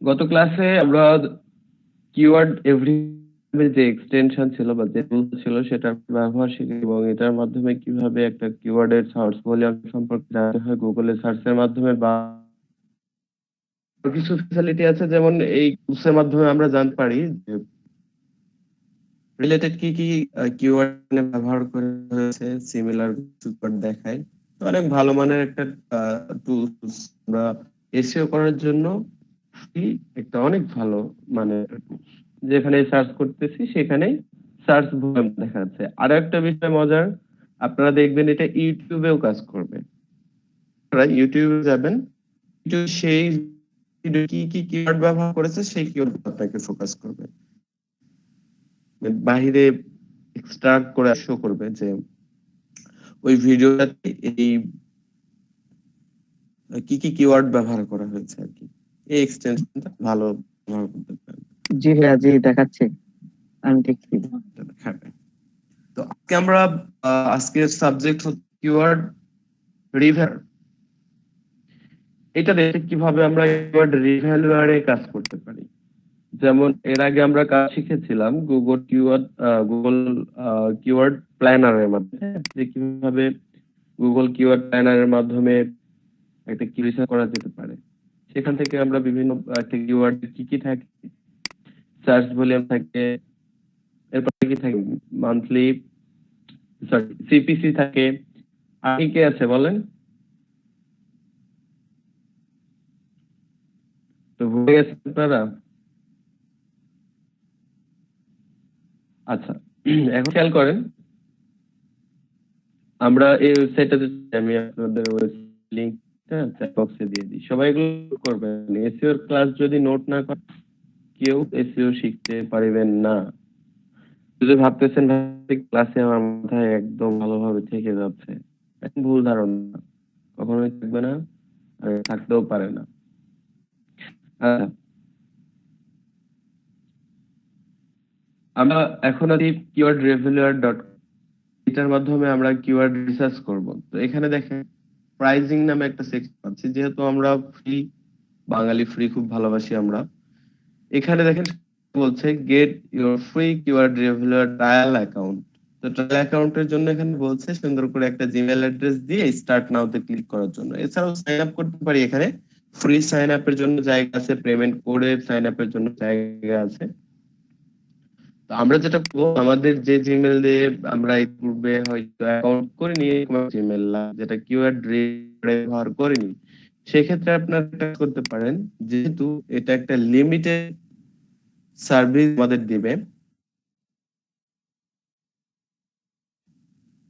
গত ক্লাসে আমরা কিওয়ার্ড এভরি যে এক্সটেনশন ছিল বা যে টুলস ছিল সেটার ব্যবহার শিখি এবং এটার মাধ্যমে কিভাবে একটা কিওয়ার্ডের সার্চ ভলিউম সম্পর্কে জানতে হয় গুগলে সার্চের মাধ্যমে বা কিছু ফ্যাসিলিটি আছে, যেমন এই টুলসের মাধ্যমে আমরা জানতে পারি যে রিলেটেড কি কি কিওয়ার্ড ব্যবহার করা হয়েছে, সিমিলার কিওয়ার্ড দেখায়। তো অনেক ভালো মানের একটা টুলস আমরা এসইও করার জন্য একটা অনেক ভালো মানে যেখানে সার্চ করতেছি সেখানেই সার্চ ভলিউম দেখা যাচ্ছে। আর একটা বিষয় মজার, আপনারা দেখবেন এটা ইউটিউবেও কাজ করবে। আপনারা ইউটিউবে যাবেন, ইউটিউব সেই ভিডিও কি কি কিওয়ার্ড ব্যবহার করেছে সেই কিওয়ার্ড আপনাকে ফোকাস করবে, বাহিরে এক্সট্রাক্ট করে শো করবে যে ওই ভিডিওটাতে এই কি কি কিওয়ার্ড ব্যবহার করা হয়েছে আর কি। এই এক্সটেনশনটা ভালো ব্যবহার করতে পারেন। জি ভাইয়া, জি দেখাচ্ছে, আমি দেখছি। তো আজকে আমরা আজকের সাবজেক্ট হচ্ছে কিওয়ার্ড রিভ্যালুয়ার। এটা দেখে কিভাবে আমরা কিওয়ার্ড রিভ্যালুয়ারে কাজ করতে পারি। যেমন এর আগে আমরা কাজ শিখেছিলাম গুগল কিওয়ার্ড প্ল্যানারের মাধ্যমে, যে কিভাবে গুগল কিওয়ার্ড প্ল্যানারের মাধ্যমে একটা কি রিসার্চ করা যেতে পারে। সেখান থেকে আমরা বিভিন্ন একটা কিওয়ার্ড কি কি থাকে, সার্চ ভলিউম থাকে, এরপরে কি থাকে মান্থলি, সরি সিপিসি থাকে, আর কি কি আছে বলেন তো? ভুলে গেছেন আপনারা? আচ্ছা, এখন খেয়াল করেন, আমরা এই ওয়েবসাইটটাতে, আমি আপনাদের লিংকটা চ্যাট বক্সে দিয়ে দিই, সবাই এগুলো করবেন। এসইও ক্লাস যদি নোট না করেন কেউ এসইও শিখতে পারবেন না। যদি ভাবতেছেন ক্লাসে আমার মাথায় একদম ভালোভাবে থেকে যাচ্ছে, ভুল ধারণা, কখনোই থাকবে না আর থাকতেও পারে না। আচ্ছা, আমরা এখন আছি কিওয়ার্ড রিভ্যালুয়ার ডট, এটার মাধ্যমে আমরা কিওয়ার্ড রিসার্চ করব। তো এখানে দেখেন প্রাইজিং নামে একটা সেকশন আছে, যেহেতু আমরা ফ্রি বাঙালি, ফ্রি খুব ভালোবাসি আমরা। এখানে দেখেন বলছে get your free Keyword Revealer trial account. তো ট্রায়াল অ্যাকাউন্টের জন্য এখানে বলছে সুন্দর করে একটা জিমেল অ্যাড্রেস দিয়ে স্টার্ট নাও তে ক্লিক করার জন্য। এছাড়াও সাইন আপ করতে পারি, এখানে ফ্রি সাইন আপের জন্য জায়গা আছে, পেমেন্ট করে সাইন আপের জন্য জায়গা আছে। তো আমরা যেটা করবো, আমাদের যে জিমেল দিয়ে আমরা পূর্বে হয়তো অ্যাকাউন্ট করে নিয়ে জিমেল যেটা কিওয়ার্ড ব্যবহার করিনি, সেক্ষেত্রে আপনারা কাজ করতে পারেন, যেহেতু এটা একটা লিমিটেড সার্ভিস আমাদের দিবে,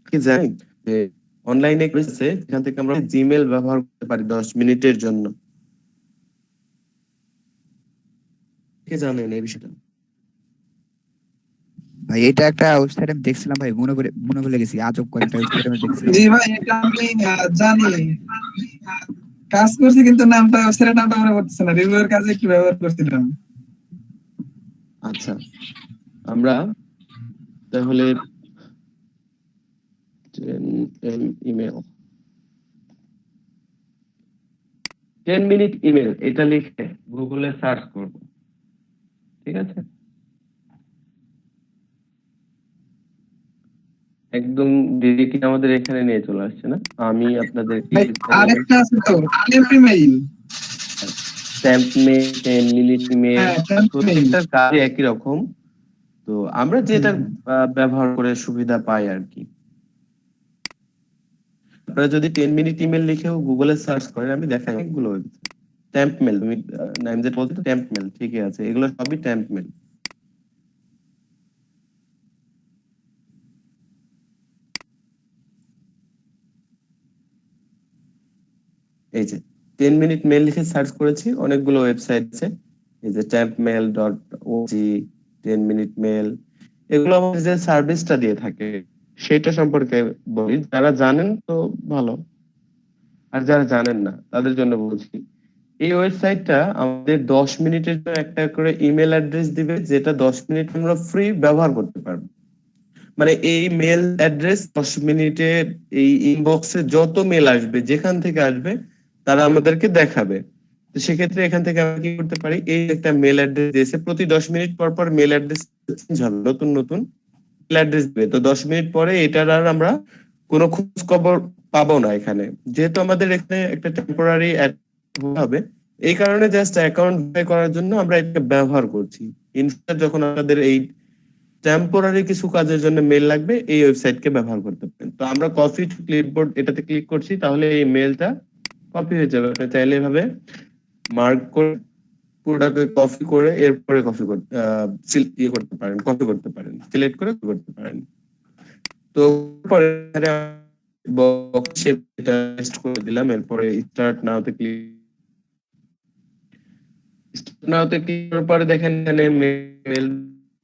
কি জানেন যে অনলাইনে করেছে যেখান থেকে আমরা জিমেল ব্যবহার করতে পারি 10 মিনিটের জন্য। কে জানেন এই বিষয়টা? ভাই এটা একটা ওয়েবসাইট আমি দেখছিলাম ভাই, মনে ভুলে গেছি, আজব কয়েকটা ওয়েবসাইট আমি দেখছিলাম। জি ভাই, এটা আমি জানি, কাজ করছি কিন্তু নামটা, ওয়েবসাইটের নামটা মনে পড়তেছে না। রিভিউয়ের কাজে একটু ব্যবহার করছিলাম। আচ্ছা, আমরা তাহলে ইমেল 10 মিনিট ইমেল এটা লিখে গুগলে সার্চ করব, ঠিক আছে? একদম ডিরেক্টলি আমাদের এখানে নিয়ে চলে আসছে না, আমি আপনাদের আরেকটা আছে তো, temp email, stamp mail, 10 minute email, প্রত্যেকটার কাজ একই রকম। তো আমরা যেটা ব্যবহার করে সুবিধা পাই আর কি। আপনারা যদি 10 মিনিট ইমেল লিখেও গুগলে সার্চ করেন, আমি দেখাই অনেকগুলো ট্যাম্প মেল, তুমি নাম যেটা বলছো ট্যাম্প মেল, ঠিকই আছে, এগুলো সবই ট্যাম্প মেল। এই যে 10 মিনিট মেল লিখে সার্চ করেছি, অনেকগুলো ওয়েবসাইট আছে, এই যে tampmail.org, 10 মিনিট মেল, এগুলো আমাদের যে সার্ভিসটা দিয়ে থাকে সেটা সম্পর্কে বলি। যারা জানেন তো ভালো, আর যারা জানেন না তাদের জন্য বলছি। এই ওয়েবসাইটটা আমাদের 10 মিনিটের জন্য একটা করে ইমেল অ্যাড্রেস দিবে, যেটা 10 মিনিট আমরা ফ্রি ব্যবহার করতে পারবো। মানে এই মেল অ্যাড্রেস 10 মিনিটের এই ইনবক্সে যত মেল আসবে, যেখান থেকে আসবে, তারা আমাদেরকে দেখাবে তো সেক্ষেত্রে এখান থেকে আমরা কি করতে পারি, এই একটা মেল অ্যাড্রেস দিয়েছে, প্রতি 10 মিনিট পর পর মেল অ্যাড্রেস চেঞ্জ হবে, নতুন নতুন মেল অ্যাড্রেস দিবে। তো 10 মিনিট পরে এটার আর আমরা কোনো খোঁজ খবর পাবো না এখানে, যেহেতু আমাদের এখানে একটা টেম্পোরারি হবে। এই কারণে জাস্ট অ্যাকাউন্ট ভেরিফাই করার জন্য আমরা এটা ব্যবহার করছি। ইনস্টা যখন আপনাদের এই টেম্পোরারি কিছু কাজের জন্য মেল লাগবে, এই ওয়েবসাইটকে ব্যবহার করতে পারেন। তো আমরা কপি টু ক্লিপবোর্ড এটাতে ক্লিক করছি, তাহলে এই মেলটা কপি হয়ে যাবে। আপনি চাইলে এভাবে মার্ক করে পুরোটাকে কপি করে এরপরে কপি করতে ইয়ে করতে পারেন, কপি করতে পারেন, সিলেক্ট করে copy করতে পারেন। তো পরে বক্সে এটা পেস্ট করে দিলাম, এরপরে স্টার্ট নাওতে ক্লিক, স্টার্ট নাওতে ক্লিক করার পরে দেখেন এখানে মেল,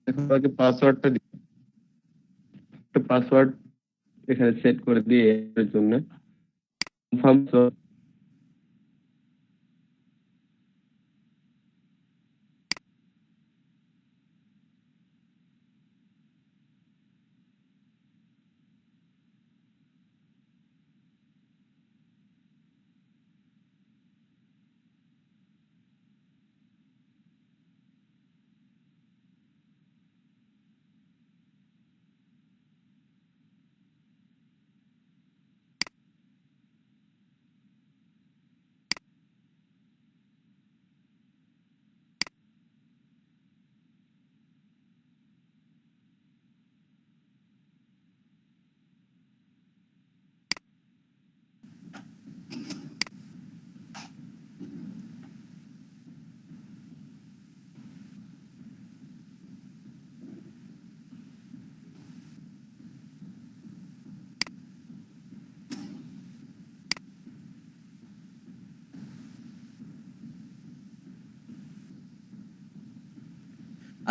এখন আমাকে পাসওয়ার্ডটা দিতে, একটা পাসওয়ার্ড এখানে সেট করে দিয়ে এর জন্য কনফার্ম।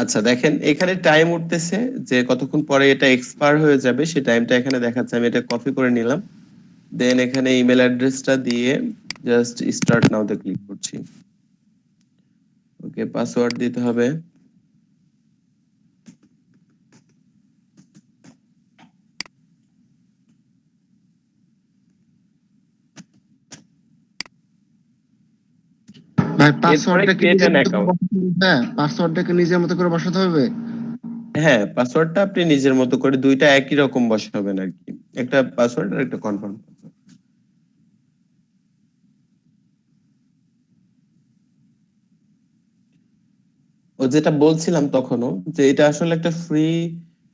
আচ্ছা দেখেন এখানে টাইম উঠতেছে যে কতক্ষণ পরে এটা এক্সপায়ার হয়ে যাবে, সেই টাইমটা এখানে দেখাচ্ছে। আমি এটা কপি করে নিলাম, দেন এখানে ইমেল অ্যাড্রেসটা দিয়ে জাস্ট স্টার্ট নাওতে ক্লিক করছি। ওকে, পাসওয়ার্ড দিতে হবে। ভাই এরপরে ক্রিয়েট অ্যান অ্যাকাউন্ট। পাসওয়ার্ডটাকে নিজের মতো করে বসাতে হবে। হ্যাঁ, পাসওয়ার্ডটা আপনি নিজের মতো করে, দুইটা একই রকম বসাবেন আর কি, একটা পাসওয়ার্ড আর একটা কনফার্ম। ও যেটা বলছিলাম তখনও, যে এটা আসলে একটা ফ্রি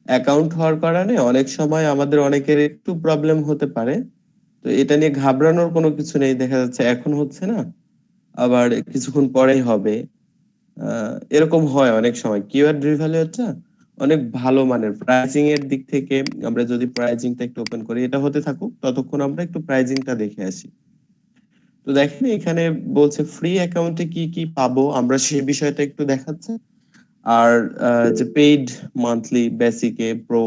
অ্যাকাউন্ট হওয়ার কারণে অনেক সময় আমাদের অনেকের একটু প্রবলেম হতে পারে। তো এটা নিয়ে ঘাবড়ানোর কোনো কিছু নেই, দেখা যাচ্ছে এখন হচ্ছে না, আবার কিছুক্ষণ পরেই হবে। এরকম হয় অনেক সময়। কিওয়ার্ড রিভ্যালুয়েটটা অনেক ভালো মানের, প্রাইসিং এর দিক থেকে আমরা যদি প্রাইসিংটা একটু ওপেন করি, এটা হতে থাকুক, ততক্ষণ আমরা একটু প্রাইসিংটা দেখে আসি। তো দেখেন এখানে বলছে ফ্রি অ্যাকাউন্টে কি কি পাবো, আমরা সেই বিষয়টা একটু দেখাচ্ছে। আর যে পেইড মান্থলি, বেসিকে, প্রো,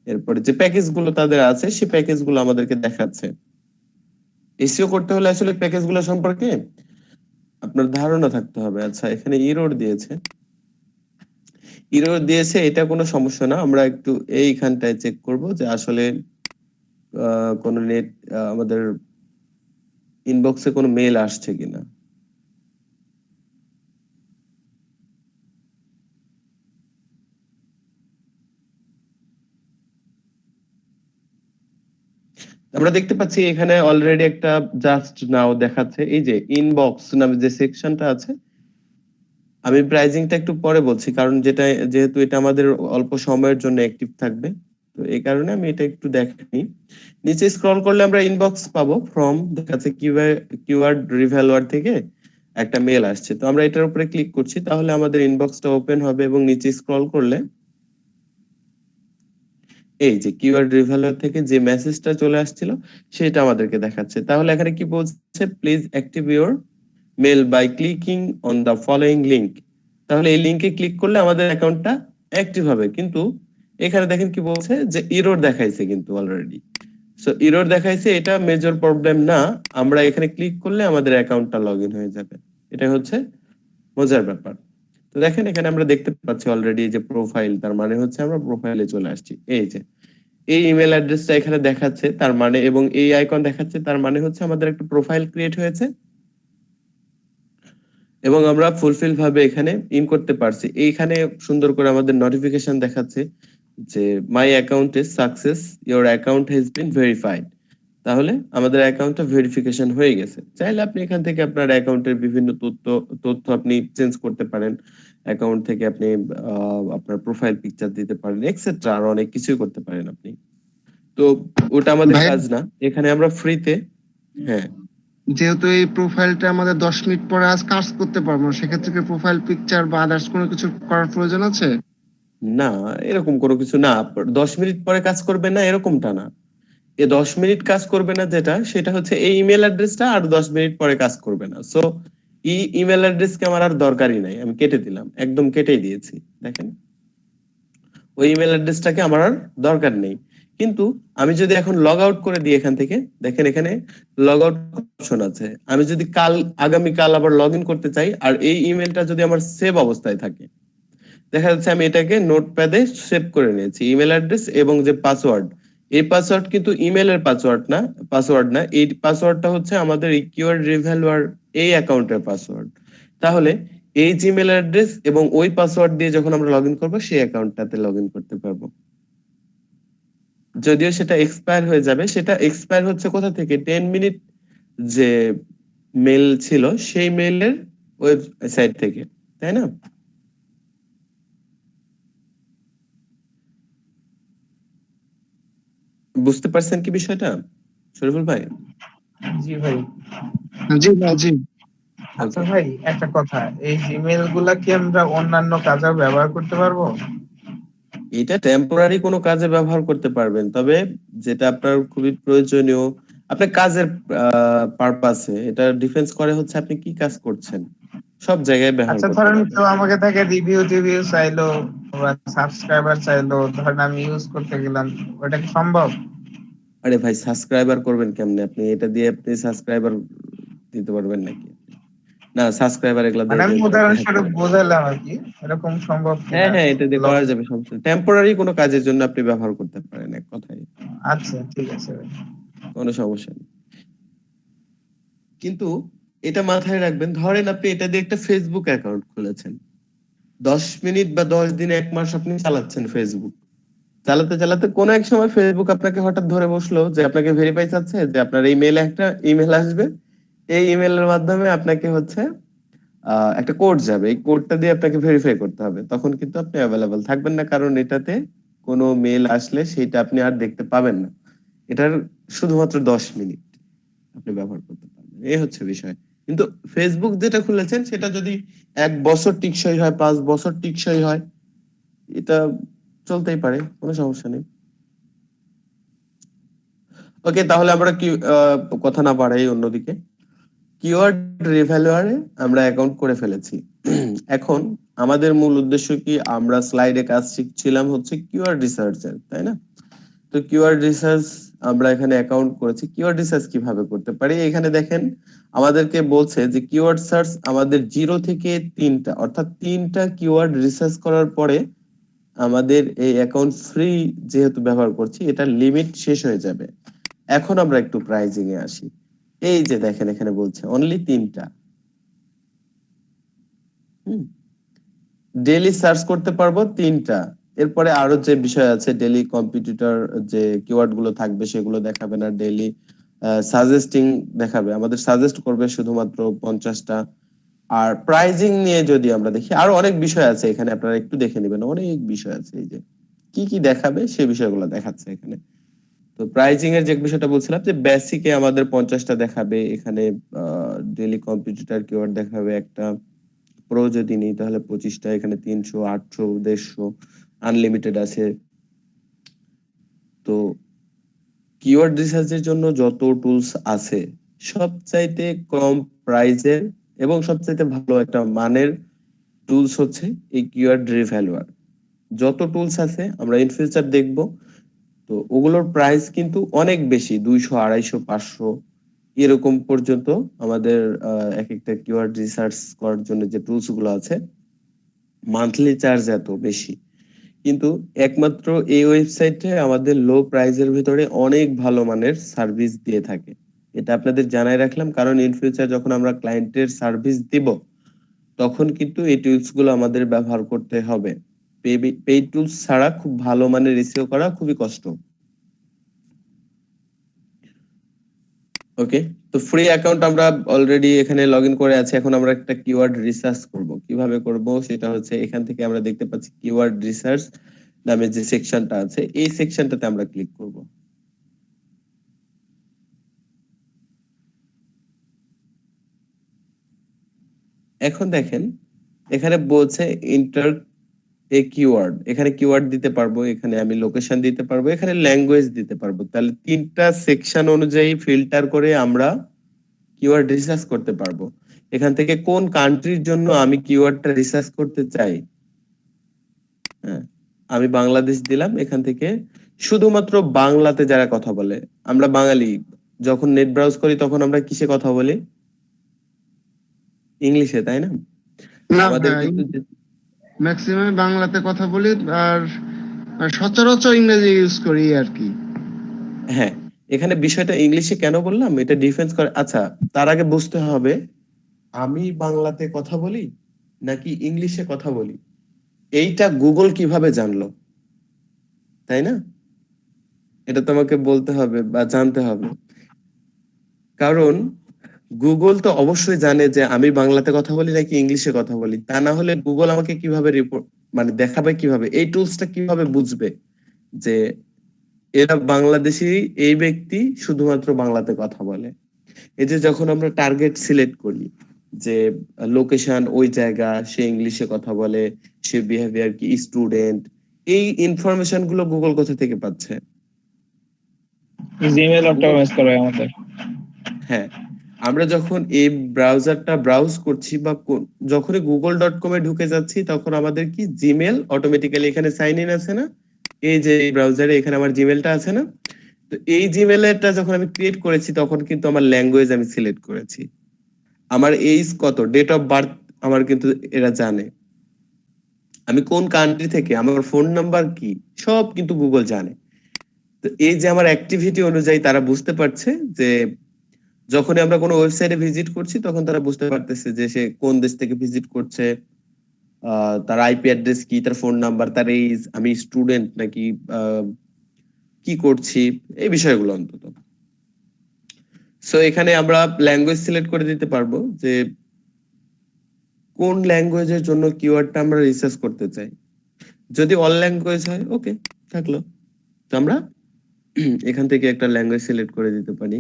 এরপরে যে প্যাকেজ গুলো তাদের আছে, সেই প্যাকেজ গুলো আমাদেরকে দেখাচ্ছে। এসইও করতে হলে আসলে প্যাকেজ গুলো সম্পর্কে আপনার ধারণা থাকতে হবে। আচ্ছা এখানে ইরর দিয়েছে, ইরর দিয়েছে, এটা কোনো সমস্যা না, আমরা একটু এইখানটায় চেক করব যে আসলে কোনো নেট আমাদের ইনবক্সে কোনো মেল আসছে কিনা। আমরা দেখতে পাচ্ছি এখানে অলরেডি একটা জাস্ট নাও দেখাচ্ছে, এই যে ইনবক্স নামে যে সেকশনটা আছে। আমি প্রাইজিংটা একটু পরে বলছি, কারণ যেহেতু এটা আমাদের অল্প সময়ের জন্য অ্যাক্টিভ থাকবে, তো এই কারণে আমি এটা একটু দেখাইনি। নিচে স্ক্রল করলে আমরা ইনবক্স পাবো, ফ্রম দেখাচ্ছে কিওয়ার্ড রিভ্যালুয়ার থেকে একটা মেল আসছে। তো আমরা এটার উপরে ক্লিক করছি, তাহলে আমাদের ইনবক্সটা ওপেন হবে এবং নিচে স্ক্রল করলে এই যে কিওয়ার্ড রিভ্যালুয়ার থেকে যে মেসেজটা চলে আসছিল সেটা আমাদেরকে দেখাচ্ছে। তাহলে এখানে কি বলছে, please active your mail by clicking on the following link. তাহলে এই লিংকে ক্লিক করলে আমাদের অ্যাকাউন্টটা অ্যাক্টিভ হবে। কিন্তু এখানে দেখেন কি বলছে, যে এরর দেখাইছে কিন্তু অলরেডি। সো এরর দেখাইছে, এটা মেজর প্রবলেম না, আমরা এখানে ক্লিক করলে আমাদের অ্যাকাউন্টটা লগইন হয়ে যাবে। এটা হচ্ছে মজার ব্যাপার। তো দেখেন এখানে আমরা দেখতে পাচ্ছি অলরেডি যে প্রোফাইল, তার মানে হচ্ছে আমরা প্রোফাইলে চলে আসছি। এই যে এই ইমেল অ্যাড্রেসটা এখানে দেখাচ্ছে, তার মানে, এবং এই আইকন দেখাচ্ছে, তার মানে হচ্ছে আমাদের একটা প্রোফাইল ক্রিয়েট হয়েছে। এবং আমরা ফুলফিল ভাবে এখানে ইন করতে পারছি। এইখানে সুন্দর করে আমাদের নোটিফিকেশন দেখাচ্ছে যে my account is success, your account has been verified. তাহলে আমাদের অ্যাকাউন্টটা ভেরিফিকেশন হয়ে গেছে। চাইলে আপনি এখান থেকে আপনার অ্যাকাউন্টের বিভিন্ন তথ্য আপনি চেঞ্জ করতে পারেন। অ্যাকাউন্ট থেকে আপনি আপনার প্রোফাইল পিকচার দিতে পারেন, এক্সেট্রা আরো অনেক কিছুই করতে পারেন আপনি। তো ওটা আমাদের ভাই কাজ না, এখানে আমরা ফ্রিতে। হ্যাঁ, যেহেতু এই প্রোফাইলটা আমাদের 10 মিনিট পরে আজ কাজ করতে পারবো না, সেক্ষেত্রে কি প্রোফাইল পিকচার বা আদার্স কোনো কিছু করার প্রয়োজন আছে? না এরকম কোনো কিছু না। 10 মিনিট পরে কাজ করবে না এরকমটা না। 10 মিনিট কাজ করবে না যেটা, সেটা হচ্ছে এই ইমেল অ্যাড্রেসটা আর 10 মিনিট পরে কাজ করবে না। সো এই ইমেল অ্যাড্রেসকে আমার আর দরকারই নাই, আমি কেটে দিলাম, একদম কেটেই দিয়েছি। দেখেন ওই ইমেল অ্যাড্রেসটাকে আমার আর দরকার নেই। কিন্তু আমি যদি এখন লগ আউট করে দিই এখান থেকে, দেখেন এখানে লগ আউট অপশন আছে। আমি যদি আগামীকাল আবার লগ ইন করতে চাই আর এই ইমেলটা যদি আমার সেভ অবস্থায় থাকে, দেখা যাচ্ছে আমি এটাকে নোটপ্যাডে সেভ করে নিয়েছি ইমেল অ্যাড্রেস এবং যে পাসওয়ার্ড। এই পাসওয়ার্ড কিন্তু ইমেলের পাসওয়ার্ড না, এই পাসওয়ার্ডটা হচ্ছে আমাদের এই কিওয়ার্ড রিভ্যালুয়ার এই অ্যাকাউন্টের পাসওয়ার্ড। তাহলে এই জিমেল অ্যাড্রেস এবং ওই পাসওয়ার্ড দিয়ে যখন আমরা লগ ইন করবো সেই অ্যাকাউন্টটাতে লগ ইন করতে পারবো। যদিও সেটা এক্সপায়ার হয়ে যাবে, সেটা এক্সপায়ার হচ্ছে কোথা থেকে, 10 মিনিট যে মেল ছিল সেই মেলের ওয়েবসাইট থেকে, তাই না? বুঝতে পারছেন কি বিষয়টা শরীফুল ভাই? জি ভাই। জি ভাই, জি। আচ্ছা ভাই, একটা কথা, এই জিমেল গুলা কি আমরা অন্যান্য কাজেও ব্যবহার করতে পারবো? এটা টেম্পোরারি কোনো কাজে ব্যবহার করতে পারবেন, তবে যেটা আপনার খুবই প্রয়োজনীয় আপনার কাজের পারপাসে, এটা ডিফেন্স করে হচ্ছে আপনি কি কাজ করছেন, সব জায়গায় ব্যবহার আচ্ছা করতে ধরেন পারবেন। কেউ আমাকে থেকে রিভিউ চাইলো বা সাবস্ক্রাইবার চাইলো, ধরেন আমি ইউজ করতে গেলাম, ওটা কি সম্ভব? আরে ভাই সাবস্ক্রাইবার করবেন কেমনে? আপনি এটা দিয়ে আপনি সাবস্ক্রাইবার দিতে পারবেন নাকি? না, সাবস্ক্রাইবার এগুলা মানে আমি দিয়ে উদাহরণস্বরূপ বোঝালাম আর কি, এরকম সম্ভব হ্যাঁ কিনা। হ্যাঁ, এটা দিয়ে করা যাবে, সমস্যা টেম্পোরারি কোনো কাজের জন্য আপনি ব্যবহার করতে পারেন, এক কথায় আচ্ছা ঠিক আছে ভাই। কোনো সমস্যা নেই। কিন্তু এটা মাথায় রাখবেন, ধরেন আপনি এটা দিয়ে একটা ফেসবুক অ্যাকাউন্ট খুলেছেন, 10 মিনিট বা 10 দিন 1 মাস আপনি চালাচ্ছেন ফেসবুক, চালাতে চালাতে কোনো এক সময় ফেসবুক আপনাকে হঠাৎ ধরে বসলো যে আপনাকে ভেরিফাই চাচ্ছে, যে আপনার এই মেইলে একটা ইমেল আসবে, এই ইমেলের মাধ্যমে আপনাকে হচ্ছে একটা কোড যাবে, এই কোডটা দিয়ে আপনাকে ভেরিফাই করতে হবে। তখন কিন্তু আপনি অ্যাভেলেবল থাকবেন না, কারণ এটাতে কোনো মেল আসলে সেটা আপনি আর দেখতে পাবেন না। এটার শুধুমাত্র 10 মিনিট আপনি ব্যবহার করতে পারবেন, এই হচ্ছে বিষয়। কিন্তু ফেসবুক যেটা খুলেছেন সেটা যদি 1 বছর টিকসই হয়, 5 বছর টিকসই হয়, এটা চলতেই পারে, কোনো সমস্যা নেই। ওকে, তাহলে আমরা কি কথা না বাড়াই, অন্যদিকে কিওয়ার্ড রিভ্যালুয়ারে আমরা অ্যাকাউন্ট করে ফেলেছি। এখন আমাদের মূল উদ্দেশ্য কি, আমরা স্লাইডে কাজ শিখছিলাম হচ্ছে কিওয়ার্ড রিসার্চের, তাই না? তো কিওয়ার্ড রিসার্চ আমরা এখানে অ্যাকাউন্ট করেছি। কিওয়ার্ড রিসার্চ কিভাবে করতে পারি, এখানে দেখেন আমাদেরকে বলছে যে কিওয়ার্ড সার্চ আমাদের 0 থেকে 3টা, অর্থাৎ 3টা কিওয়ার্ড রিসার্চ করার পরে আমাদের এই অ্যাকাউন্ট ফ্রি যেহেতু ব্যবহার করছি, এটা লিমিট শেষ হয়ে যাবে। এখন আমরা একটু প্রাইজিং এ আসি। এই যে দেখেন এখানে বলছে অনলি 3টা। ডেইলি সার্চ করতে পারবো 3টা। এরপরে আরো যে বিষয় আছে, ডেইলি কম্পিটিটর যে কিওয়ার্ড গুলো থাকবে সেগুলো দেখাবে না, ডেইলি সাজেস্টিং দেখাবে, আমাদের সাজেস্ট করবে শুধুমাত্র 50টা। আর প্রাইজিং নিয়ে যদি আমরা দেখি, আরো অনেক বিষয় আছে এখানে, আপনারা একটু দেখে নেবেন, অনেক বিষয় আছে। এই যে কি কি দেখাবে সেই বিষয়গুলো দেখাচ্ছে এখানে। তো প্রাইজিং এর যে বিষয়টা বলছিলাম, যে বেসিকে আমাদের 50টা দেখাবে, এখানে ডেইলি কম্পিটিটর কিওয়ার্ড দেখাবে একটা, প্রো যদি নিই তাহলে 25টা, এখানে 300, 800, 150, আনলিমিটেড আছে। তো কিওয়ার্ড রিসার্চের জন্য যত টুলস আছে, সবচাইতে কম প্রাইজের এবং সবচাইতে ভালো একটা মানের টুলস হচ্ছে এই কিওয়ার্ড রিভ্যালুয়ার। যত টুলস আছে আমরা ইন ফিউচার দেখবো, তো ওগুলোর প্রাইস কিন্তু অনেক বেশি, 200, 250, 500 এরকম পর্যন্ত আমাদের এক একটা কিওয়ার্ড রিসার্চ করার জন্য যে টুলস গুলো আছে, মান্থলি চার্জ এত বেশি। কিন্তু একমাত্র এই ওয়েবসাইটে আমাদের লো প্রাইসের ভিতরে অনেক ভালো মানের সার্ভিস দিয়ে থাকে। এটা আপনাদের জানাই রাখলাম, কারণ ইন ফিউচার যখন আমরা ক্লায়েন্টের সার্ভিস দিব, তখন কিন্তু এই টুলস গুলো আমাদের ব্যবহার করতে হবে। পেইড টুলস ছাড়া খুব ভালো মানের এসইও করা খুবই কষ্ট। ওকে, তো ফ্রি অ্যাকাউন্ট আমরা অলরেডি এখানে লগ ইন করে আছি। এখন আমরা একটা কিওয়ার্ড রিসার্চ করব। কিভাবে করব সেটা হচ্ছে এখান থেকে আমরা দেখতে পাচ্ছি কিওয়ার্ড রিসার্চ নামে যে সেকশনটা আছে, এই সেকশনটাতে আমরা ক্লিক করব। এখন দেখেন এখানে বলছে ইন্টার এ কিওয়ার্ড, এখানে কিওয়ার্ড দিতে পারবো, এখানে আমি লোকেশন দিতে পারবো, এখানে ল্যাঙ্গুয়েজ দিতে পারবো। তাহলে 3টা সেকশন অনুযায়ী ফিল্টার করে আমরা কিওয়ার্ড রিসার্চ করতে পারবো। এখান থেকে কোন কান্ট্রির জন্য আমি কিওয়ার্ডটা রিসার্চ করতে চাই, হ্যাঁ আমি বাংলাদেশ দিলাম। এখান থেকে শুধুমাত্র বাংলাতে যারা কথা বলে, আমরা বাঙালি যখন নেট ব্রাউজ করি তখন আমরা কিসে কথা বলি? ইংলিশে, তাই না? না আমাদের ভাই, কিন্তু ম্যাক্সিমাম বাংলাতে কথা বলি, আর সচরাচর ইংরেজি ইউজ করি আর কি। হ্যাঁ, এখানে বিষয়টা ইংলিশে কেন বললাম, এটা ডিফেন্স করে। আচ্ছা, তার আগে বুঝতে হবে আমি বাংলাতে কথা বলি নাকি ইংলিশে কথা বলি, এইটা গুগল কিভাবে জানলো, তাই না? এটা তোমাকে বলতে হবে বা জানতে হবে, কারণ গুগল তো অবশ্যই জানে যে আমি বাংলাতে কথা বলি নাকি ইংলিশে কথা বলি। তা না হলে গুগল আমাকে কিভাবে রিপোর্ট মানে দেখাবে, কিভাবে এই টুলসটা কিভাবে বুঝবে যে এরা বাংলাদেশি, এই ব্যক্তি শুধুমাত্র বাংলাতে কথা বলে। এই যে যখন আমরা টার্গেট সিলেক্ট করি যে লোকেশন ওই জায়গা, সে ইংলিশে কথা বলে, সে বিহেভিয়ার কি, স্টুডেন্ট, এই ইনফরমেশন গুলো গুগল কোথা থেকে পাচ্ছে? জিমেল অপটিমাইজ করে আমাদের। হ্যাঁ, আমরা যখন এই ব্রাউজারটা ব্রাউজ করছি বা যখনই google.com এ ঢুকে যাচ্ছি, তখন আমাদের কি জিমেল অটোমেটিক্যালি এখানে সাইন ইন আছে না? এই যে ব্রাউজারে এখানে আমার জিমেলটা আছে না? তো এই জিমেলটা যখন আমি ক্রিয়েট করেছি তখন কিন্তু আমার ল্যাঙ্গুয়েজ আমি সিলেক্ট করেছি, আমার এইজ কত, ডেট অফ বার্থ আমার কিন্তু এরা জানে, আমি কোন কান্ট্রি থেকে, আমার ফোন নাম্বার কি, সব কিন্তু গুগল জানে। তো এই যে আমার অ্যাক্টিভিটি অনুযায়ী তারা বুঝতে পারছে যে যখনই আমরা কোনো ওয়েবসাইটে ভিজিট করছি তখন তারা বুঝতে পারতেছে যে সে কোন দেশ থেকে ভিজিট করছে, তার আইপি অ্যাড্রেস কি, তার ফোন নাম্বার, তার এইজ, আমি স্টুডেন্ট নাকি কি করছি, এই বিষয়গুলো অন্তত। সো এখানে আমরা ল্যাঙ্গুয়েজ সিলেক্ট করে দিতে পারবো যে কোন ল্যাঙ্গুয়েজের জন্য কিওয়ার্ডটা আমরা রিসার্চ করতে চাই। যদি অল ল্যাঙ্গুয়েজ হয় ওকে, থাকলো। তো আমরা এখান থেকে একটা ল্যাঙ্গুয়েজ সিলেক্ট করে দিতে পারি,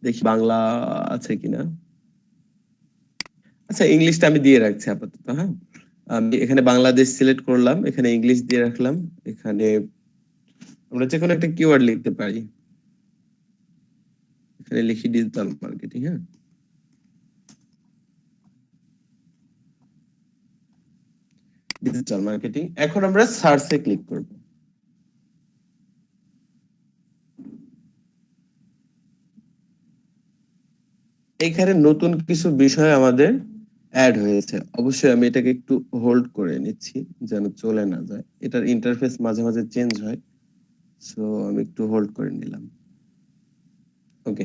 দেখি বাংলা আছে কিনা। আচ্ছা, ইংলিশটা আমি দিয়ে রাখছি আপাতত। হ্যাঁ, আমি এখানে বাংলাদেশ সিলেক্ট করলাম, এখানে ইংলিশ দিয়ে রাখলাম। এখানে আমরা যে কোনো একটা কিওয়ার্ড লিখতে পারি, এখানে লিখি ডিজিটাল মার্কেটিং। হ্যাঁ, ডিজিটাল মার্কেটিং। এখন আমরা সার্চে ক্লিক করব। এখানে নতুন কিছু বিষয় আমাদের অ্যাড হয়েছে। অবশ্যই আমি এটাকে একটু হোল্ড করে নিচ্ছি যেন চলে না যায়, এটার ইন্টারফেস মাঝে মাঝে চেঞ্জ হয়, সো আমি একটু হোল্ড করে নিলাম। ওকে,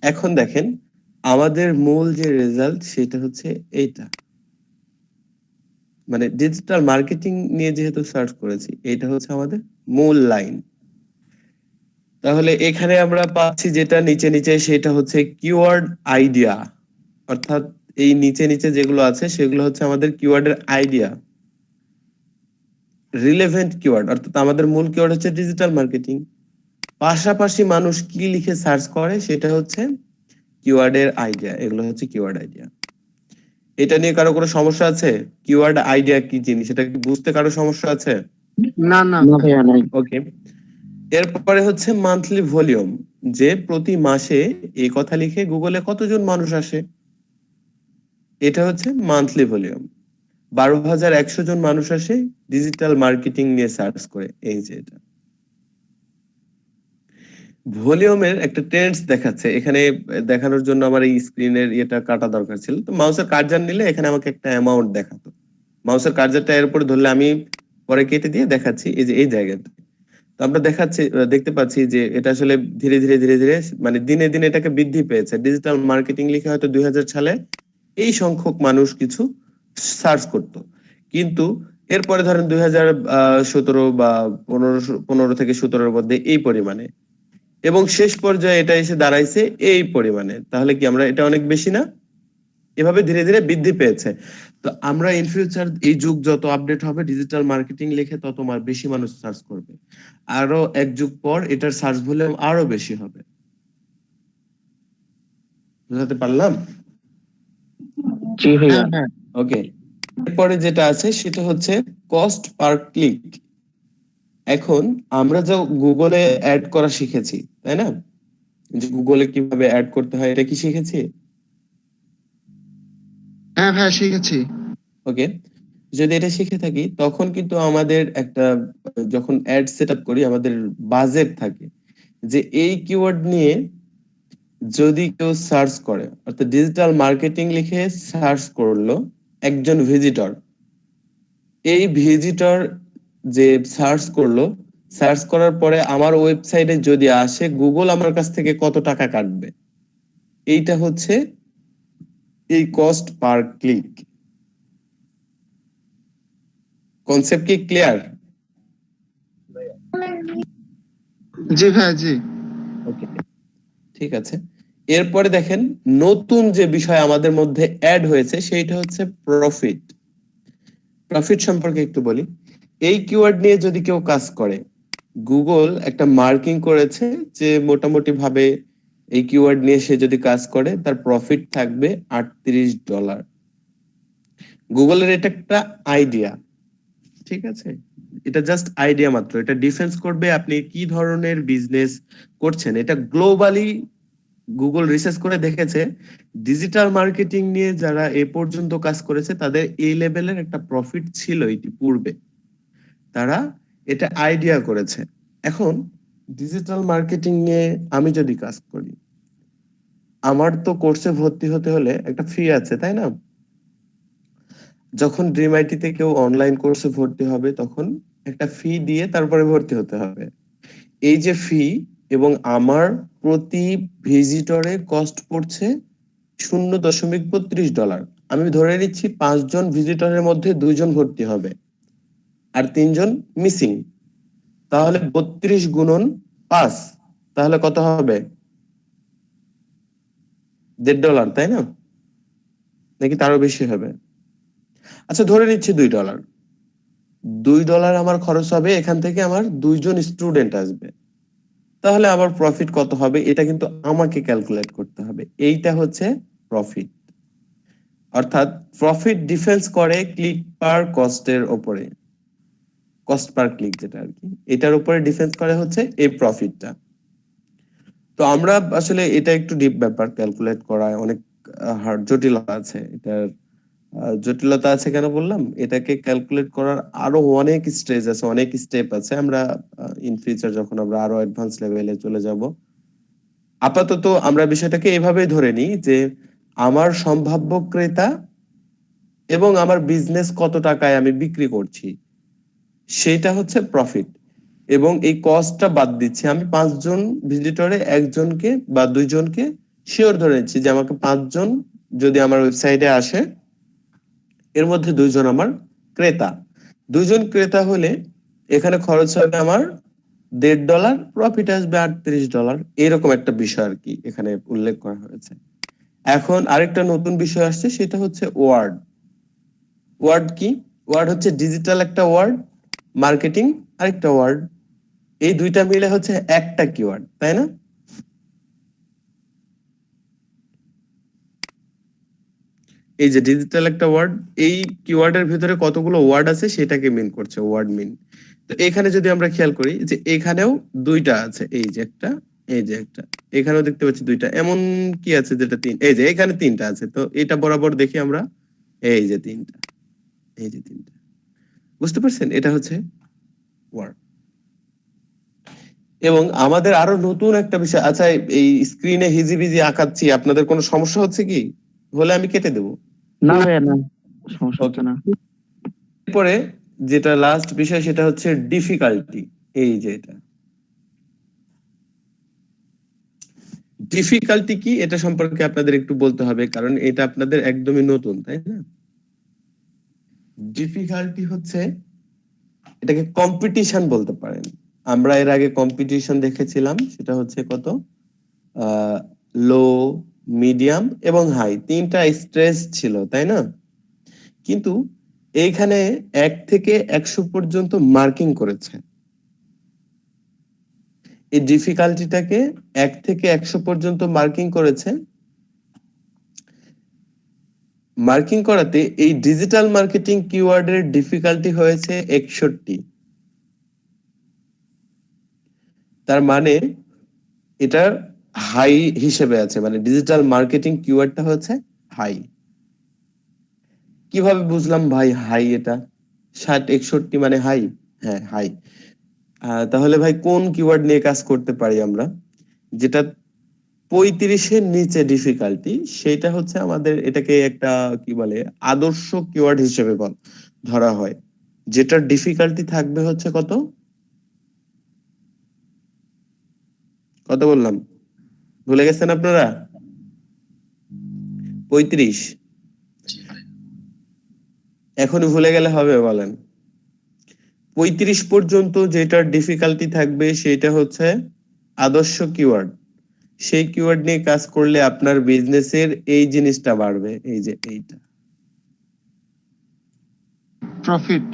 এখন দেখেন আমাদের মূল যে রেজাল্ট সেটা হচ্ছে এইটা, মানে ডিজিটাল মার্কেটিং নিয়ে যেহেতু সার্চ করেছি, এটা হচ্ছে আমাদের মূল লাইন। তাহলে এখানে আমরা পাচ্ছি যেটা নিচে নিচে, সেটা হচ্ছে কিওয়ার্ড আইডিয়া, অর্থাৎ এই নিচে নিচে যেগুলো আছে সেগুলো হচ্ছে আমাদের কিওয়ার্ডের আইডিয়া। রিলেভেন্ট কিওয়ার্ড, অর্থাৎ আমাদের মূল কিওয়ার্ড হচ্ছে ডিজিটাল মার্কেটিং, পাশাপাশি মানুষ কি লিখে সার্চ করে সেটা হচ্ছে কিওয়ার্ডের আইডিয়া। এগুলো হচ্ছে কিওয়ার্ড আইডিয়া। এটা নিয়ে কারো কোনো সমস্যা আছে? কিওয়ার্ড আইডিয়া কি জিনিস এটা কি বুঝতে কারো সমস্যা আছে? না না না ভাইয়া নাই। ওকে, এরপরে হচ্ছে মান্থলি ভলিউম, যে প্রতি মাসে এই কথা লিখে গুগলে কতজন মানুষ আসে, এটা হচ্ছে মান্থলি ভলিউম। 12,100 জন মানুষ আসে ডিজিটাল মার্কেটিং নিয়ে সার্চ করে। এই যে এটা ভলিউমের একটা ট্রেন্ডস দেখাচ্ছে, এখানে দেখানোর জন্য আমার এই স্ক্রিনের এটা কাটা দরকার ছিল। তো মাউসের কার্সার নিলে এখানে আমাকে একটা অ্যামাউন্ট দেখাতো, মাউসের কার্সারটা এর উপরে ধরলে আমি পরে কেটে দিয়ে দেখাচ্ছি এই যে এই জায়গাটা। তো আমরা দেখতে পাচ্ছি যে এটা আসলে ধীরে ধীরে ধীরে ধীরে মানে দিনে দিনে এটাকে বৃদ্ধি পেয়েছে। ডিজিটাল মার্কেটিং লিখে হয়তো 2000 সালে এই সংখ্যক মানুষ কিছু সার্চ করত। কিন্তু এরপরে ধরেন 2017 বা 15 থেকে 17 মধ্যে এই পরিমাণে, এবং শেষ পর্যায়ে এটা এসে দাঁড়াইছে এই পরিমাণে। তাহলে কি আমরা এটা অনেক বেশি না? এভাবে ধীরে ধীরে বৃদ্ধি পেয়েছে। তো আমরা ইন ফিউচার এই যুগ যত আপডেট হবে, ডিজিটাল মার্কেটিং লিখে তত বেশি মানুষ সার্চ করবে। আরো এক যুগ পর এটার সার্চ ভলিউম আরো বেশি হবে। বুঝাতে পারলাম? জি ভাইয়া। হ্যাঁ হ্যাঁ ওকে, এরপরে যেটা আছে সেটা হচ্ছে কস্ট পার ক্লিক। এখন আমরা যা গুগলে অ্যাড করা শিখেছি, তাই না? যে গুগলে কিভাবে অ্যাড করতে হয় এটা কি শিখেছি? হ্যাঁ ভাই শিখেছি। ওকে, যদি এটা শিখে থাকি তখন কিন্তু আমাদের একটা, যখন অ্যাড সেট আপ করি আমাদের বাজেট থাকে যে এই কিওয়ার্ড নিয়ে যদি কেউ সার্চ করে, অর্থাৎ ডিজিটাল মার্কেটিং লিখে সার্চ করলো একজন ভিজিটর, এই ভিজিটর যে সার্চ করলো, সার্চ করার পরে আমার ওয়েবসাইটে যদি আসে, গুগল আমার কাছ থেকে কত টাকা কাটবে, এইটা হচ্ছে এই কস্ট পার ক্লিক। কনসেপ্ট কি ক্লিয়ার? জি ভাই জি। ওকে, ঠিক আছে। এরপরে দেখেন নতুন যে বিষয় আমাদের মধ্যে অ্যাড হয়েছে সেইটা হচ্ছে প্রফিট। প্রফিট সম্পর্কে একটু বলি। এই কিওয়ার্ড নিয়ে যদি কেউ কাজ করে, গুগল একটা মার্কিং করেছে যে মোটামুটি ভাবে এই কিওয়ার্ড নিয়ে সে যদি কাজ করে তার প্রফিট থাকবে $38। গুগলের এটা একটা আইডিয়া, ঠিক আছে? এটা জাস্ট আইডিয়া মাত্র, এটা ডিফেন্স করবে আপনি কি ধরনের বিজনেস করছেন। এটা গ্লোবালি গুগল রিসার্চ করে দেখেছে ডিজিটাল মার্কেটিং নিয়ে যারা এ পর্যন্ত কাজ করেছে তাদের এই লেভেলের একটা প্রফিট ছিল ইতিপূর্বে, তারা এটা আইডিয়া করেছে। এখন ডিজিটাল মার্কেটিং নিয়ে আমি যদি কাজ করি, আমার তো কোর্সে ভর্তি হতে হলে একটা ফি আছে, তাই না? যখন ড্রিম আইটিতে কেউ অনলাইন কোর্সে ভর্তি হবে তখন একটা ফি দিয়ে তারপরে ভর্তি হতে হবে। এই যে ফি এবং আমার প্রতি ভিজিটরে কস্ট পড়ছে $0.32। আমি ধরে নিচ্ছি 5 জন ভিজিটরের মধ্যে 2 জন ভর্তি হবে আর 3 জন মিসিং, তাহলে 32 গুণন 5, তাহলে কত হবে? $1.5, তাই না? নাকি তারও বেশি হবে? আচ্ছা ধরে নিচ্ছি $2। $2 আমার খরচ হবে, এখান থেকে আমার 2 জন স্টুডেন্ট আসবে, তাহলে আমার প্রফিট কত হবে? এটা কিন্তু আমাকে ক্যালকুলেট করতে হবে। এইটা হচ্ছে প্রফিট। অর্থাৎ প্রফিট ডিফেন্স করে ক্লিক পার কস্টের উপরে, কস্ট পার ক্লিক যেটা আর কি, এটার উপরে ডিফেন্স করে হচ্ছে এই প্রফিটটা। তো আমরা আসলে এটা একটু ডিপ ব্যাপার, ক্যালকুলেট করা অনেক জটিলতা আছে। এটার জটিলতা আছে কেন বললাম, এটাকে ক্যালকুলেট করার আরো অনেক স্টেজ আছে, অনেক স্টেপ আছে। আমরা ইন ফিউচার যখন আমরা আরো অ্যাডভান্স লেভেলে চলে যাব, আপাতত আমরা বিষয়টাকে এভাবেই ধরে নিই যে আমার সম্ভাব্য ক্রেতা এবং আমার বিজনেস কত টাকায় আমি বিক্রি করছি সেটা হচ্ছে প্রফিট, এবং এই কস্টটা বাদ দিচ্ছি। আমি 5 জন ভিজিটরে একজনকে বা 2 জনকে শিওর ধরে নিচ্ছি যে আমাকে 5 জন যদি আমার ওয়েবসাইটে আসে এর মধ্যে 2 জন আমার ক্রেতা। 2 জন ক্রেতা হলে এখানে খরচ হবে আমার $1.5, প্রফিট আসবে $38, এরকম একটা বিষয় আর কি এখানে উল্লেখ করা হয়েছে। এখন আরেকটা নতুন বিষয় আসছে, সেটা হচ্ছে ওয়ার্ড। ওয়ার্ড কি? ওয়ার্ড হচ্ছে ডিজিটাল একটা ওয়ার্ড, মার্কেটিং আরেকটা ওয়ার্ড, এই দুইটা মিলে হচ্ছে একটা কিওয়ার্ড, তাই না? এই যে ডিজিটাল একটা ওয়ার্ড, এই কিওয়ার্ডের ভিতরে কতগুলো ওয়ার্ড আছে সেটাকে মিন করছে ওয়ার্ড মিন। তো এখানে যদি আমরা খেয়াল করি যে এখানেও 2টা আছে, এই যে একটা, এই যে একটা, এখানেও দেখতে পাচ্ছি 2টা, এমন কি আছে যেটা 3, এই যে এখানে 3টা আছে। তো এটা বরাবর দেখি আমরা, এই যে 3টা, এই যে 3টা, বুঝতে পারছেন? এটা হচ্ছে ওয়ার্ড। এবং আমাদের আরো নতুন একটা বিষয়, আচ্ছা এই স্ক্রিনে হিজিবিজি আঁকাচ্ছি, আপনাদের কোনো সমস্যা হচ্ছে কি? হলে আমি কেটে দেবো। না ভাইয়া না, সমস্যা হচ্ছে না। এরপরে যেটা লাস্ট বিষয় সেটা হচ্ছে ডিফিকাল্টি। এই যে এটা ডিফিকাল্টি কি এটা সম্পর্কে আপনাদের একটু বলতে হবে, কারণ এটা আপনাদের একদমই নতুন, তাই না? ডিফিকাল্টি হচ্ছে, এটাকে কম্পিটিশন বলতে পারেন। আমরা এর আগে কম্পিটিশন দেখেছিলাম, সেটা হচ্ছে কত, লো, মিডিয়াম এবং হাই, তিনটা স্ট্রেস ছিল, তাই না? কিন্তু এইখানে 1 থেকে 100 পর্যন্ত মার্কিং করেছে। এই ডিফিকাল্টিটাকে 1 থেকে 100 পর্যন্ত মার্কিং করেছে। মার্কিং করাতে এই ডিজিটাল মার্কেটিং কিওয়ার্ডের ডিফিকাল্টি হয়েছে 61। তার মানে এটা হাই হিসেবে আছে, মানে ডিজিটাল মার্কেটিং কিওয়ার্ডটা হচ্ছে হাই। কিভাবে বুঝলাম ভাই হাই? এটা 60-61 মানে হাই। হ্যাঁ, হাই। তাহলে ভাই কোন কিওয়ার্ড নিয়ে কাজ করতে পারি আমরা, যেটা 35-এর নিচে ডিফিকাল্টি? সেটা হচ্ছে আমাদের, এটাকে একটা কি বলে, আদর্শ কিওয়ার্ড হিসেবে ধরা হয়, যেটার ডিফিকাল্টি থাকবে হচ্ছে কত কত বললাম, ভুলে গেছেন আপনারা? 35। এখনই ভুলে গেলে হবে? বলেন। 35 পর্যন্ত যেটার ডিফিকাল্টি থাকবে সেটা হচ্ছে আদর্শ কিওয়ার্ড। সেই কিওয়ার্ড নিয়ে কাজ করলে আপনার বিজনেসের এই জিনিসটা বাড়বে, এই যে এইটা, প্রফিট।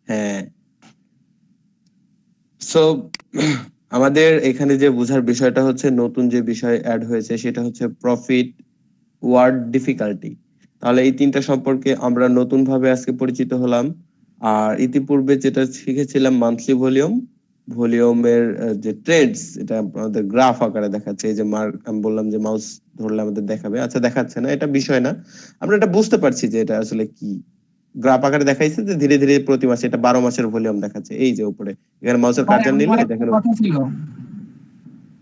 হ্যাঁ। সো আমাদের এখানে যে বোঝার বিষয়টা হচ্ছে, নতুন যে বিষয় অ্যাড হয়েছে সেটা হচ্ছে প্রফিট, ওয়ার্ড, ডিফিকাল্টি। তাহলে এই তিনটা সম্পর্কে আমরা নতুন ভাবে আজকে পরিচিত হলাম। আর ইতিপূর্বে যেটা শিখেছিলাম মান্থলি ভলিউমের যে ট্রেন্ডস, এটা আমাদের গ্রাফ আকারে দেখাচ্ছে। এই যে আমি বললাম যে মাউস ধরলে আমাদের দেখাবে, আচ্ছা দেখাচ্ছে না, এটা বিষয় না, আমরা এটা বুঝতে পারছি যে এটা আসলে কি। গ্রাফ আকারে দেখাইছে যে ধীরে ধীরে প্রতি মাসে এটা 12 মাসের ভলিউম দেখাচ্ছে। এই যে উপরে এখানে মাউসের কার্সার নিলে আমার একটা দেখেন। কথা ছিল।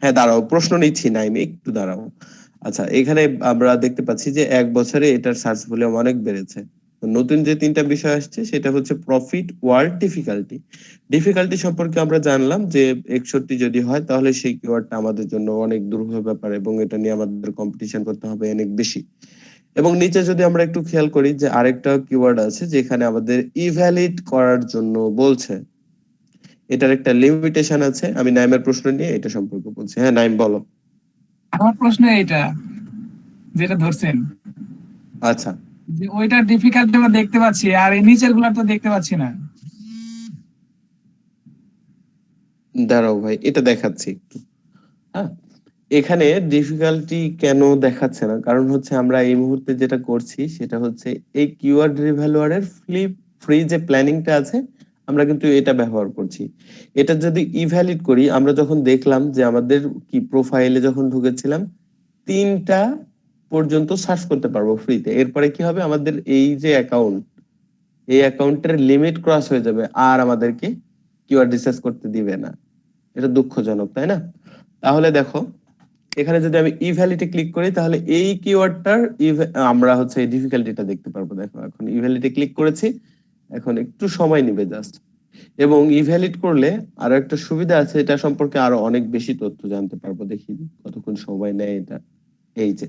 হ্যাঁ, দাঁড়াও, প্রশ্ন নিচ্ছি না আমি, একটু দাঁড়াও। আচ্ছা, এখানে আমরা দেখতে পাচ্ছি যে 1 বছরে এটার সার্চ ভলিউম অনেক বেড়েছে। তো নতুন যে তিনটা বিষয় আসছে সেটা হচ্ছে প্রফিট, ওয়ার্ড, ডিফিকাল্টি। ডিফিকাল্টি সম্পর্কে আমরা জানলাম যে 61 যদি হয় তাহলে সেই কিওয়ার্ডটা আমাদের জন্য অনেক দুর্বল ব্যাপার, এবং এটা নিয়ে আমাদের কম্পিটিশন করতে হবে অনেক বেশি। এবং নিচে যদি আমরা একটু খেয়াল করি যে আরেকটা কিওয়ার্ড আছে যেখানে আমাদের ইভ্যালিড করার জন্য বলছে, এটার একটা লিমিটেশন আছে। আমি নাইমের প্রশ্ন নিয়ে এটা সম্পর্কে বলছি। হ্যাঁ নাইম, বলো। আমার প্রশ্ন এইটা যেটা ধরছেন, আচ্ছা, যে ওইটার ডিফিকাল্টি আমরা দেখতে পাচ্ছি আর এই নিচের গুলা তো দেখতে পাচ্ছি না। দাঁড়াও ভাই, এটা দেখাচ্ছি একটু। হ্যাঁ, এখানে ডিফিকাল্টি কেন দেখাচ্ছে না, কারণ হচ্ছে আমরা এই মুহূর্তে যেটা করছি সেটা হচ্ছে এই কিওয়ার্ড রিভ্যালুয়ারের ফ্রি যে প্ল্যানিংটা আছে, আমরা কিন্তু এটা ব্যবহার করছি। এটা যদি ইভ্যালিড করি, আমরা যখন দেখলাম যে আমাদের কি প্রোফাইলে যখন ঢুকেছিলাম 3টা পর্যন্ত সার্চ করতে পারবো ফ্রিতে, এরপরে কি হবে, আমাদের এই যে অ্যাকাউন্ট, এই অ্যাকাউন্টের লিমিট ক্রস হয়ে যাবে, আর আমাদেরকে কিওয়ার্ড রিসার্চ করতে দিবে না। এটা দুঃখজনক, তাই না? তাহলে দেখো, এখানে যদি আমি ইভ্যালিডে ক্লিক করি তাহলে এই কিওয়ার্ডটার আমরা হচ্ছে এই ডিফিকাল্টিটা দেখতে পারবো। দেখো এখন ইভ্যালিডে ক্লিক করেছি, এখন একটু সময় নিবে জাস্ট। এবং ইভ্যালিড করলে আরো একটা সুবিধা আছে, এটা সম্পর্কে আরো অনেক বেশি তথ্য জানতে পারবো। দেখি কতক্ষণ সময় নেয় এটা। এই যে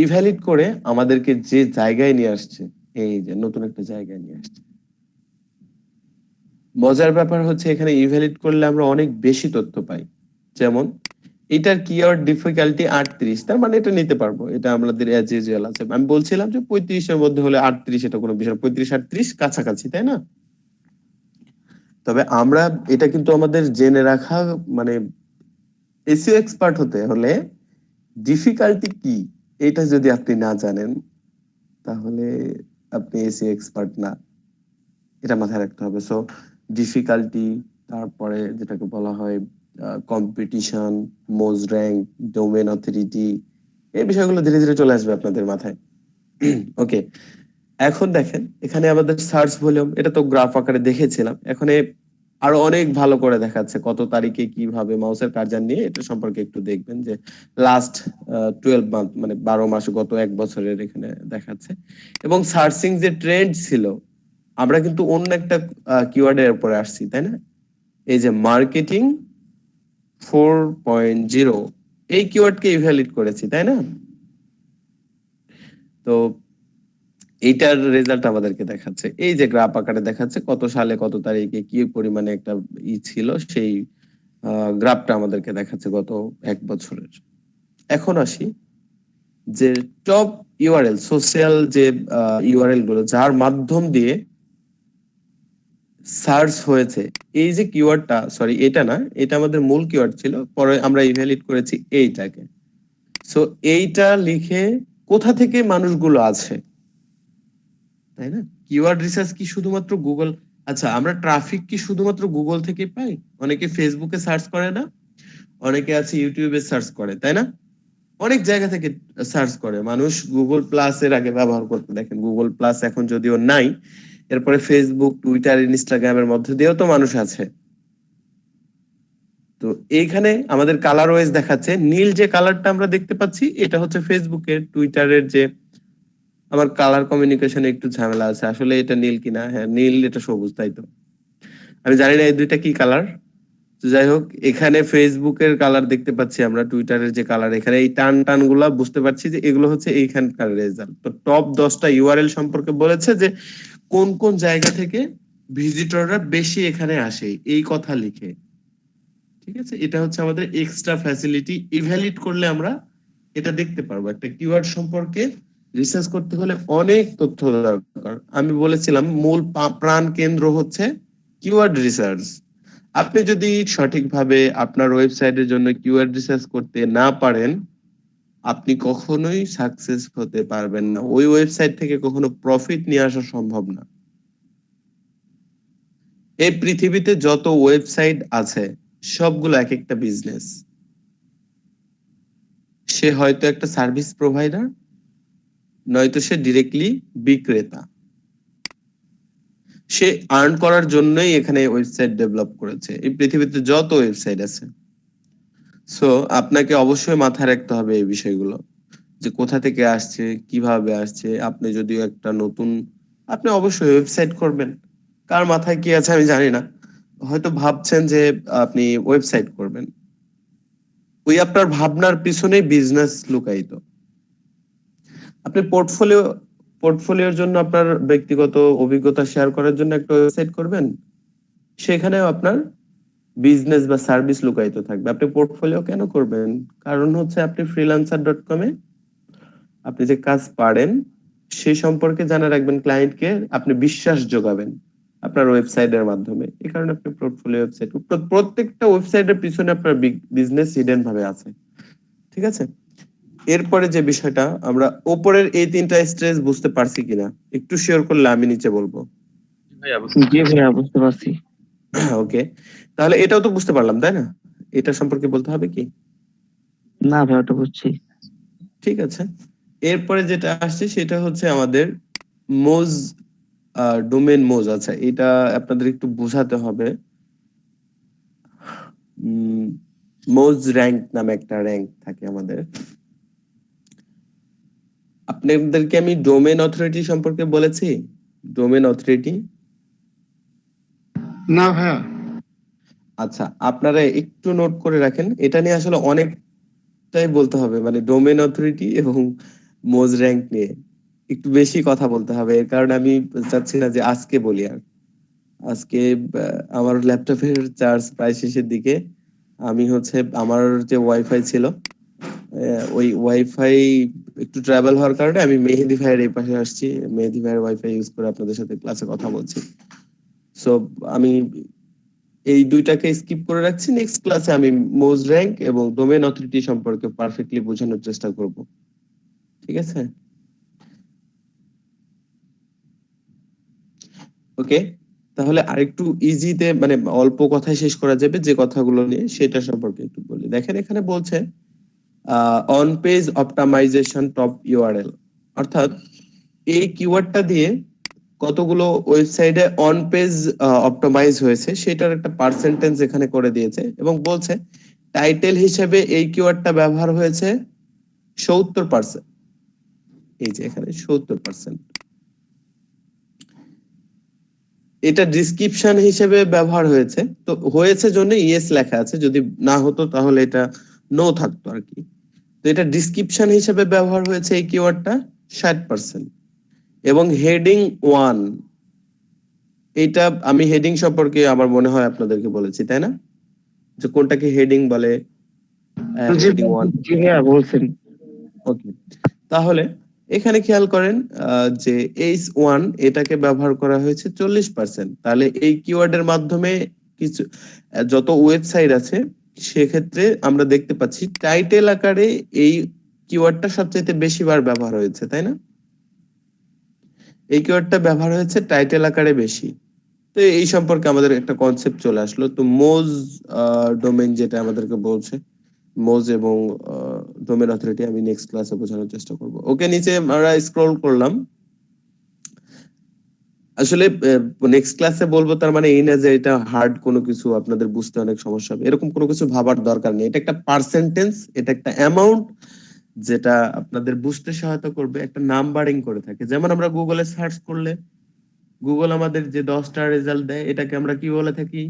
ইভ্যালিড করে আমাদেরকে যে জায়গায় নিয়ে আসছে, এই যে নতুন একটা জায়গায় নিয়ে আসছে। মজার ব্যাপার হচ্ছে এখানে ইভ্যালিড করলে আমরা অনেক বেশি তথ্য পাই। যেমন এটার কিওয়ার্ড ডিফিকাল্টি 38, তার মানে এটা নিতে পারবো, এটা আমাদের অ্যাজ ইউজুয়াল আছে। আমি বলছিলাম যে 35 এর মধ্যে হলে 38, এটা কোনো বিষয়, 35-38 কাছাকাছি, তাই না? তবে আমরা এটা কিন্তু আমাদের জেনে রাখা, মানে এসইও এক্সপার্ট হতে হলে ডিফিকাল্টি কি এটা যদি আপনি না জানেন তাহলে আপনি এসইও এক্সপার্ট না, এটা মাথায় রাখতে হবে। সো ডিফিকাল্টি, তারপরে যেটাকে বলা হয় কম্পিটিশন, মোজ র্যাঙ্ক, ডোমেন অথরিটি, এই বিষয়গুলো ধীরে ধীরে চলে আসবে আপনাদের মাথায়। ওকে, এখন দেখেন এখানে আমাদের সার্চ ভলিউম, এটা তো গ্রাফ আকারে দেখেছিলাম, এখানে আরো অনেক ভালো করে দেখাচ্ছে কত তারিখে কিভাবে মাউসের কার্সার নিয়ে এটা সম্পর্কে একটু দেখবেন যে লাস্ট 12 মান্থ, মানে 12 মাস, গত 1 বছরের এখানে দেখাচ্ছে। এবং সার্চিং যে ট্রেন্ড ছিল, আমরা কিন্তু অন্য একটা কিওয়ার্ডের উপরে আসছি, তাই না? এই যে মার্কেটিং 4.0, এই কিওয়ার্ডকে ইভ্যালিড করেছি, তাই না? তো এইটার রেজাল্ট আমাদেরকে দেখাচ্ছে, এই যে গ্রাফ আকারে দেখাচ্ছে কত সালে কত তারিখে কি পরিমাণে একটা ছিল, সেই গ্রাফটা আমাদেরকে দেখাচ্ছে গত 1 বছরের। এখন আসি যে টপ ইউআরএল, সোশ্যাল যে ইউআরএল গুলো যার মাধ্যম দিয়ে সার্চ হয়েছে, এই যে কিওয়ার্ডটা, সরি এটা না, এটা আমাদের মূল কিওয়ার্ড ছিল, পরে আমরা ইভ্যালিড করেছি এইটাকে। সো এইটা লিখে কোথা থেকে মানুষগুলো আছে, তাই না? কিওয়ার্ড রিসার্চ কি শুধুমাত্র গুগল? আচ্ছা, আমরা ট্রাফিক কি শুধুমাত্র গুগল থেকে পাই? অনেকে ফেসবুকে সার্চ করে না, অনেকে আছে ইউটিউবে সার্চ করে, তাই না? অনেক জায়গা থেকে সার্চ করে মানুষ। গুগল প্লাস এর আগে ব্যবহার করতে দেখেন, গুগল প্লাস এখন যদিও নাই, এরপরে ফেসবুক, টুইটার, ইনস্টাগ্রামের মধ্যে দিয়েও তো মানুষ আছে। তো এইখানে আমাদের কালার ওয়াইজ দেখাচ্ছে, নীল যে কালারটা আমরা দেখতে পাচ্ছি এটা হচ্ছে ফেসবুকের, টুইটারের যে, আমার কালার কমিউনিকেশনে একটু ঝামেলা আছে, আসলে এটা নীল কিনা, হ্যাঁ নীল, এটা সবুজ, তাই তো। আমি জানি না এই দুইটা কি কালার। তো যাই হোক, এখানে ফেসবুকের কালার দেখতে পাচ্ছি আমরা, টুইটারের যে কালার, এখানে এই টান টান গুলা বুঝতে পারছি যে এগুলো হচ্ছে এইখানকার রেজাল্ট। তো টপ 10টা ইউআরএল সম্পর্কে বলেছে যে কোন কোন জায়গা থেকে ভিজিটররা বেশি এখানে আসে, এই কথা লিখে। ঠিক আছে, এটা হচ্ছে আমাদের এক্সট্রা ফ্যাসিলিটি। ইভ্যালিড করলে আমরা এটা দেখতে পারবো। একটা কিওয়ার্ড সম্পর্কে রিসার্চ করতে হলে অনেক তথ্য দরকার। আমি বলেছিলাম মূল প্রাণ কেন্দ্র হচ্ছে কিওয়ার্ড রিসার্চ। আপনি যদি সঠিকভাবে আপনার ওয়েবসাইটের জন্য কিওয়ার্ড রিসার্চ করতে না পারেন, আপনি কখনোই সাকসেস হতে পারবেন না, ওই ওয়েবসাইট থেকে কখনো প্রফিট নিয়ে আসা সম্ভব না। এই পৃথিবীতে যত ওয়েবসাইট আছে সবগুলো এক একটা বিজনেস। সে হয়তো একটা সার্ভিস প্রোভাইডার, নয়তো সে ডিরেক্টলি বিক্রেতা। সে আর্ন করার জন্যই এখানে ওয়েবসাইট ডেভেলপ করেছে। এই পৃথিবীতে যত ওয়েবসাইট আছে, সো আপনাকে অবশ্যই মাথায় রাখতে হবে এই বিষয়গুলো, যে কোথা থেকে আসছে, কিভাবে আসছে। আপনি যদি একটা নতুন, আপনি অবশ্যই ওয়েবসাইট করবেন, কার মাথায় কি আছে আমি জানি না, হয়তো ভাবছেন যে আপনি ওয়েবসাইট করবেন, ওই আপনার ভাবনার পিছনেই বিজনেস লুকায়িত। আপনি পোর্টফোলিওর জন্য, আপনার ব্যক্তিগত অভিজ্ঞতা শেয়ার করার জন্য একটা ওয়েবসাইট করবেন, সেখানেও আপনার বিজনেস বা সার্ভিস লুকায়িত থাকবে। আপনি পোর্টফোলিও কেন করবেন? কারণ হচ্ছে আপনি freelancer.com-এ আপনি যে কাজ পারেন সেই সম্পর্কে জানা রাখবেন, ক্লায়েন্টকে আপনি বিশ্বাস যোগাবেন আপনার ওয়েবসাইটের মাধ্যমে। এই কারণে আপনি পোর্টফোলিও ওয়েবসাইট, প্রত্যেকটা ওয়েবসাইটের পিছনে আপনার বিজনেস হিডেন ভাবে আছে। ঠিক আছে, এরপরে যে বিষয়টা, আমরা উপরের এই 3টা স্টেজ বুঝতে পারছি কিনা একটু শেয়ার করলে আমি নিচে বলবো। জি ভাইয়া, বুঝতে পারছি। ওকে, তাহলে এটাও তো বুঝতে পারলাম, তাই না? এটা সম্পর্কে বলতে হবে কি? না ভাইয়া, ওটা বুঝছি। ঠিক আছে, এরপরে যেটা আসছে সেটা হচ্ছে আমাদের মোজ, ডোমেন মোজ। আচ্ছা, এটা আপনাদের একটু বোঝাতে হবে। মোজ র্যাঙ্ক নামে একটা র্যাঙ্ক থাকে আমাদের। আপনাদেরকে আমি ডোমেন অথরিটি সম্পর্কে বলেছি, ডোমেন অথরিটি? না ভাইয়া। আচ্ছা, আপনারা একটু নোট করে রাখেন, এটা নিয়ে আসলে অনেকটাই বলতে হবে, মানে ডোমেন অথরিটি এবং মোজ র্যাঙ্ক নিয়ে একটু বেশি কথা বলতে হবে। এর কারণে আমি চাচ্ছি না যে আজকে বলি। আর আজকে আমার ল্যাপটপের চার্জ প্রায় শেষের দিকে। আমি হচ্ছে আমার যে ওয়াইফাই ছিল, ওই ওয়াইফাই একটু ট্রাভেল হওয়ার কারণে আমি মেহেদি ভাইয়ের এই পাশে আসছি, মেহেদি ভাইয়ের ওয়াইফাই ইউজ করে আপনাদের সাথে ক্লাসে কথা বলছি। সো আমি এই দুইটাকে স্কিপ করে রাখছি, নেক্সট ক্লাসে আমি মোজ র্যাঙ্ক এবং ডোমেন অথরিটি সম্পর্কে পারফেক্টলি বোঝানোর চেষ্টা করব। ঠিক আছে, ওকে। তাহলে আরেকটু ইজিতে, মানে অল্প কথায় শেষ করা যাবে যে কথাগুলো নিয়ে, সেটা সম্পর্কে একটু বলি। দেখেন, এখানে বলছে on page optimization top URL, অর্থাৎ এই কিওয়ার্ডটা দিয়ে কতগুলো ওয়েবসাইটে অন পেজ অপটিমাইজ হয়েছে সেটার একটা পার্সেন্টেজ এখানে করে দিয়েছে, এবং বলছে টাইটেল হিসেবে এই কিওয়ার্ডটা ব্যবহার হয়েছে 70%। এই যে এখানে 70%। এটা ডিসক্রিপশন হিসেবে ব্যবহার হয়েছে, তো হয়েছে জন্য ইয়েস লেখা আছে, যদি না হতো তাহলে এটা নো থাকতো আর কি। তো এটা ডিসক্রিপশন হিসেবে ব্যবহার হয়েছে এই কিওয়ার্ডটা 60%। এবং হেডিং 1, এটা আমি হেডিং সম্পর্কে আমার মনে হয় আপনাদেরকে বলেছি, তাই না, যে কোনটাকে হেডিং বলে, জি হেডিং 1। জি ভাইয়া বলছেন। ওকে, তাহলে এখানে খেয়াল করেন যে H1 এটাকে ব্যবহার করা হয়েছে 40%। তাহলে এই কিওয়ার্ডের মাধ্যমে কিছু যত ওয়েবসাইট আছে সেক্ষেত্রে আমরা দেখতে পাচ্ছি টাইটেল আকারে এই কিওয়ার্ডটা সবচেয়ে বেশি বার ব্যবহার হয়েছে, তাই না? এই কিওয়ার্ডটা ব্যবহার হয়েছে টাইটেল আকারে বেশি। তো এই সম্পর্কে আমাদের একটা কনসেপ্ট চলে আসলো। তো মোজ ডোমেইন যেটা আমাদেরকে বলছে, মোজ এবং ডোমেইন অথরিটি, আমি নেক্সট ক্লাসে বোঝানোর চেষ্টা করব। ওকে, নিচে আমরা স্ক্রল করলাম। আসলে নেক্সট ক্লাসে বলবো তার মানে এই না যে এটা হার্ড কোনো কিছু, আপনাদের বুঝতে অনেক সমস্যা হবে, এরকম কোনো কিছু ভাবার দরকার নেই। এটা একটা পার্সেন্টেজ, এটা একটা অ্যামাউন্ট যেটা আপনাদের বুঝতে সহায়তা করবে, একটা নাম্বারিং করে থাকে। যেমন আমরা গুগলে সার্চ করলে গুগল আমাদের যে 10টা রেজাল্ট দেয়, এটাকে আমরা কি বলে থাকি?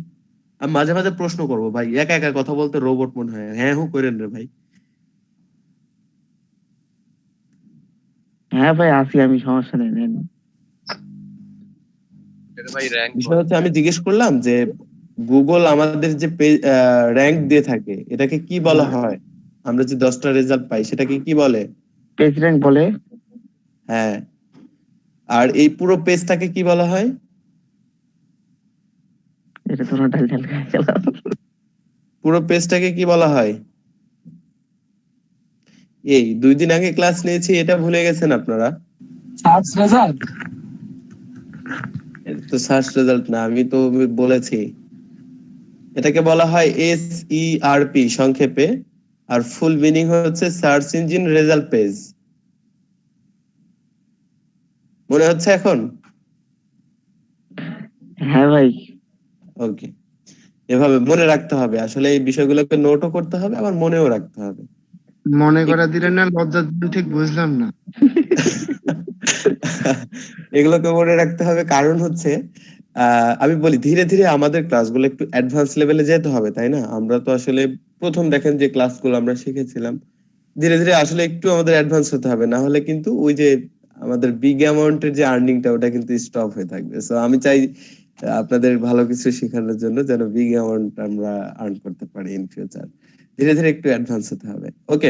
আমি মাঝে মাঝে প্রশ্ন করব, ভাই একা একা কথা বলতে রোবট মনে হয়, হ্যাঁ হু করেন রে ভাই। হ্যাঁ ভাই আছি আমি, সমস্যা নেই নেন। বিষয় হচ্ছে আমি জিজ্ঞেস করলাম যে গুগল আমাদের যে র্যাঙ্ক দিয়ে থাকে এটাকে কি বলা হয়? আমরা যে 10টা রেজাল্ট পাই সেটাকে কি বলে? পেজ র্যাঙ্ক বলে। হ্যাঁ, আর এই পুরো পেজটাকে কি বলা হয়? এটা তো ডাল ডাল খাই গেলাম। পুরো পেজটাকে কি বলা হয়? এই 2 দিন আগে ক্লাস নিয়েছি, এটা ভুলে গেছেন আপনারা? Search result. এটা তো সার্চ রেজাল্ট না, আমি তো বলেছি এটাকে বলা হয় SERP সংক্ষেপে, আর ফুল মিনিং হচ্ছে সার্চ ইঞ্জিন রেজাল্ট পেজ। মনে হচ্ছে এখন? হ্যাঁ ভাই। ওকে, এভাবে মনে রাখতে হবে। আসলে এই বিষয়গুলোকে নোটও করতে হবে, আবার মনেও রাখতে হবে। মনে করে দিলেন না, লজ্জা দিলেন, ঠিক বুঝলাম না। এগুলোকে মনে রাখতে হবে, কারণ হচ্ছে আমি বলি ধীরে ধীরে আমাদের ক্লাসগুলো একটু অ্যাডভান্স লেভেলে যেতে হবে, তাই না? আমরা তো আসলে প্রথম দেখেন যে ক্লাসগুলো আমরা শিখেছিলাম, ধীরে ধীরে আসলে একটু আমাদের অ্যাডভান্স হতে হবে, না হলে কিন্তু ওই যে আমাদের বিগ অ্যামাউন্টের যে আর্নিংটা ওটা কিন্তু স্টপ হয়ে থাকবে। সো আমি চাই আপনাদের ভালো কিছু শেখানোর জন্য যেন বিগ অ্যামাউন্ট আমরা আর্ন করতে পারি ইন ফিউচার। ধীরে ধীরে একটু অ্যাডভান্স হতে হবে। ওকে,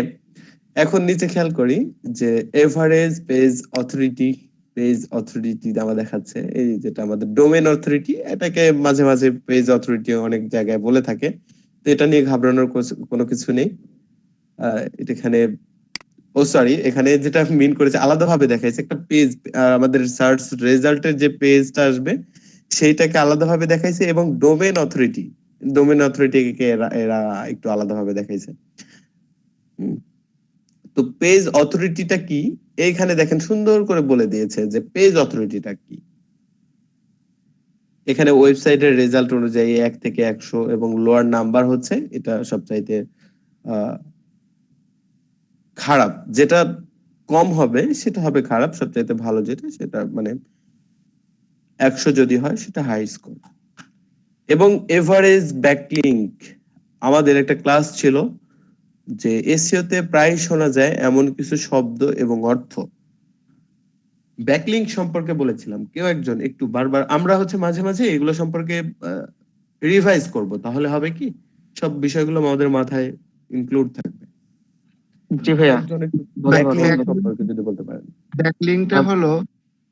এখন নিচে খেয়াল করি যে average page authority, page authority আমার দেখাচ্ছে এই যেটা আমাদের ডোমেইন অথরিটি, এটাকে মাঝে মাঝে পেজ অথরিটি অনেক জায়গায় বলে থাকে। তো এটা নিয়ে ঘাবড়ানোর কোনো কিছু নেই। এখানে সরি, এখানে যেটা মিন করেছে আলাদাভাবে দেখাইছে একটা পেজ, আমাদের সার্চ রেজাল্টের যে পেজটা আসবে সেইটাকে আলাদাভাবে দেখাইছে, এবং ডোমেইন অথরিটিকে এরা এরা একটু আলাদাভাবে দেখাইছে। তো পেজ অথরিটিটা কি এইখানে দেখেন সুন্দর করে বলে দিয়েছে যে পেজ অথরিটিটা কি। এখানে ওয়েবসাইটের রেজাল্ট অনুযায়ী 1 থেকে 100 এবং লোয়ার নাম্বার হচ্ছে এটা সবচাইতে খারাপ, যেটা কম হবে সেটা হবে খারাপ, সবচাইতে ভালো যেটা সেটা মানে 100 যদি হয় সেটা হাই স্কোর। এবং এভারেজ ব্যাকলিংক, আমাদের একটা ক্লাস ছিল যে এসইওতে প্রায় শোনা যায় এমন কিছু শব্দ এবং অর্থ, ব্যাকলিংক সম্পর্কে বলেছিলাম। কেউ একজন একটু বারবার, আমরা হচ্ছে মাঝে মাঝে এগুলো সম্পর্কে রিভাইজ করব, তাহলে হবে কি সব বিষয়গুলো আমাদের মাথায় ইনক্লুড থাকবে। জি ভাইয়া। একজন একটু বলতে পারবো। ব্যাকলিংক সম্পর্কে যদি বলতে পারেন। ব্যাকলিংটা হলো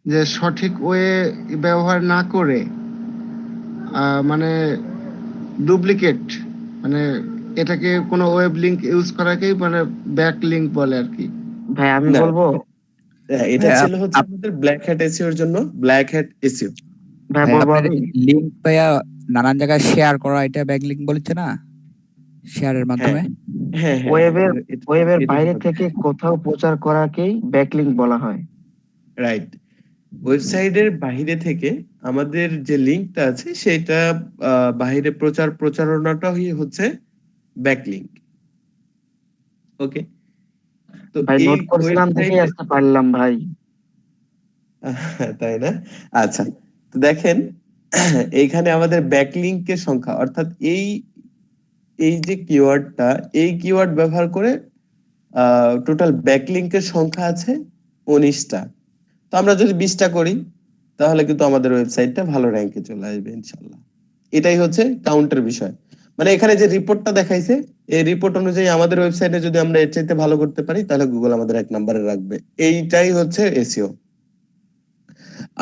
যে সঠিক ওয়ে ব্যবহার না করে মানে ডুপ্লিকেট, মানে এটাকে কোনো ওয়েব লিংক ইউজ করাকেই মানে ব্যাক লিংক বলে আর কি। ভাই আমি না, বলবো। এটা ছিল হচ্ছে আমাদের ব্ল্যাক হ্যাট এসইও এর জন্য, ব্ল্যাক হ্যাট এসইও। ভাই ভাই, বলবো আপনার আমি। লিঙ্ক পাইয়া নানান জায়গায় শেয়ার করা, এটা ব্যাক লিঙ্ক বলছে না, শেয়ারের মাধ্যমে। হ্যাঁ হ্যাঁ, ওয়েবের ওয়েবের এটা বাইরে হতে থেকে কোথাও প্রচার করাকেই ব্যাকলিংক বলা হয়। রাইট। ওয়েবসাইটের বাইরে থেকে আমাদের যে লিংকটা আছে সেটা বাইরে প্রচারণাটাই হচ্ছে ব্যাকলিংক। ওকে, তো ভাই এই নোট করছিলাম দেখেই ওয়েবসাইটে আসতে পারলাম ভাই। তাই না? আচ্ছা, তো দেখেন এইখানে আমাদের ব্যাকলিংকের সংখ্যা, অর্থাৎ এই এই যে কিওয়ার্ডটা, এই কিওয়ার্ড ব্যবহার করে টোটাল ব্যাকলিংকের সংখ্যা আছে 19টা। তো আমরা যদি 20টা করি তাহলে কিন্তু আমাদের ওয়েবসাইটটা ভালো র্যাঙ্কে চলে আসবে ইনশাল্লাহ। এটাই হচ্ছে কাউন্টের বিষয়। মানে এখানে যে রিপোর্টটা দেখাইছে, এই রিপোর্ট অনুযায়ী আমাদের ওয়েবসাইটে যদি আমরা এর চাইতে ভালো করতে পারি তাহলে গুগল আমাদের 1 নম্বরে রাখবে। এইটাই হচ্ছে এসইও।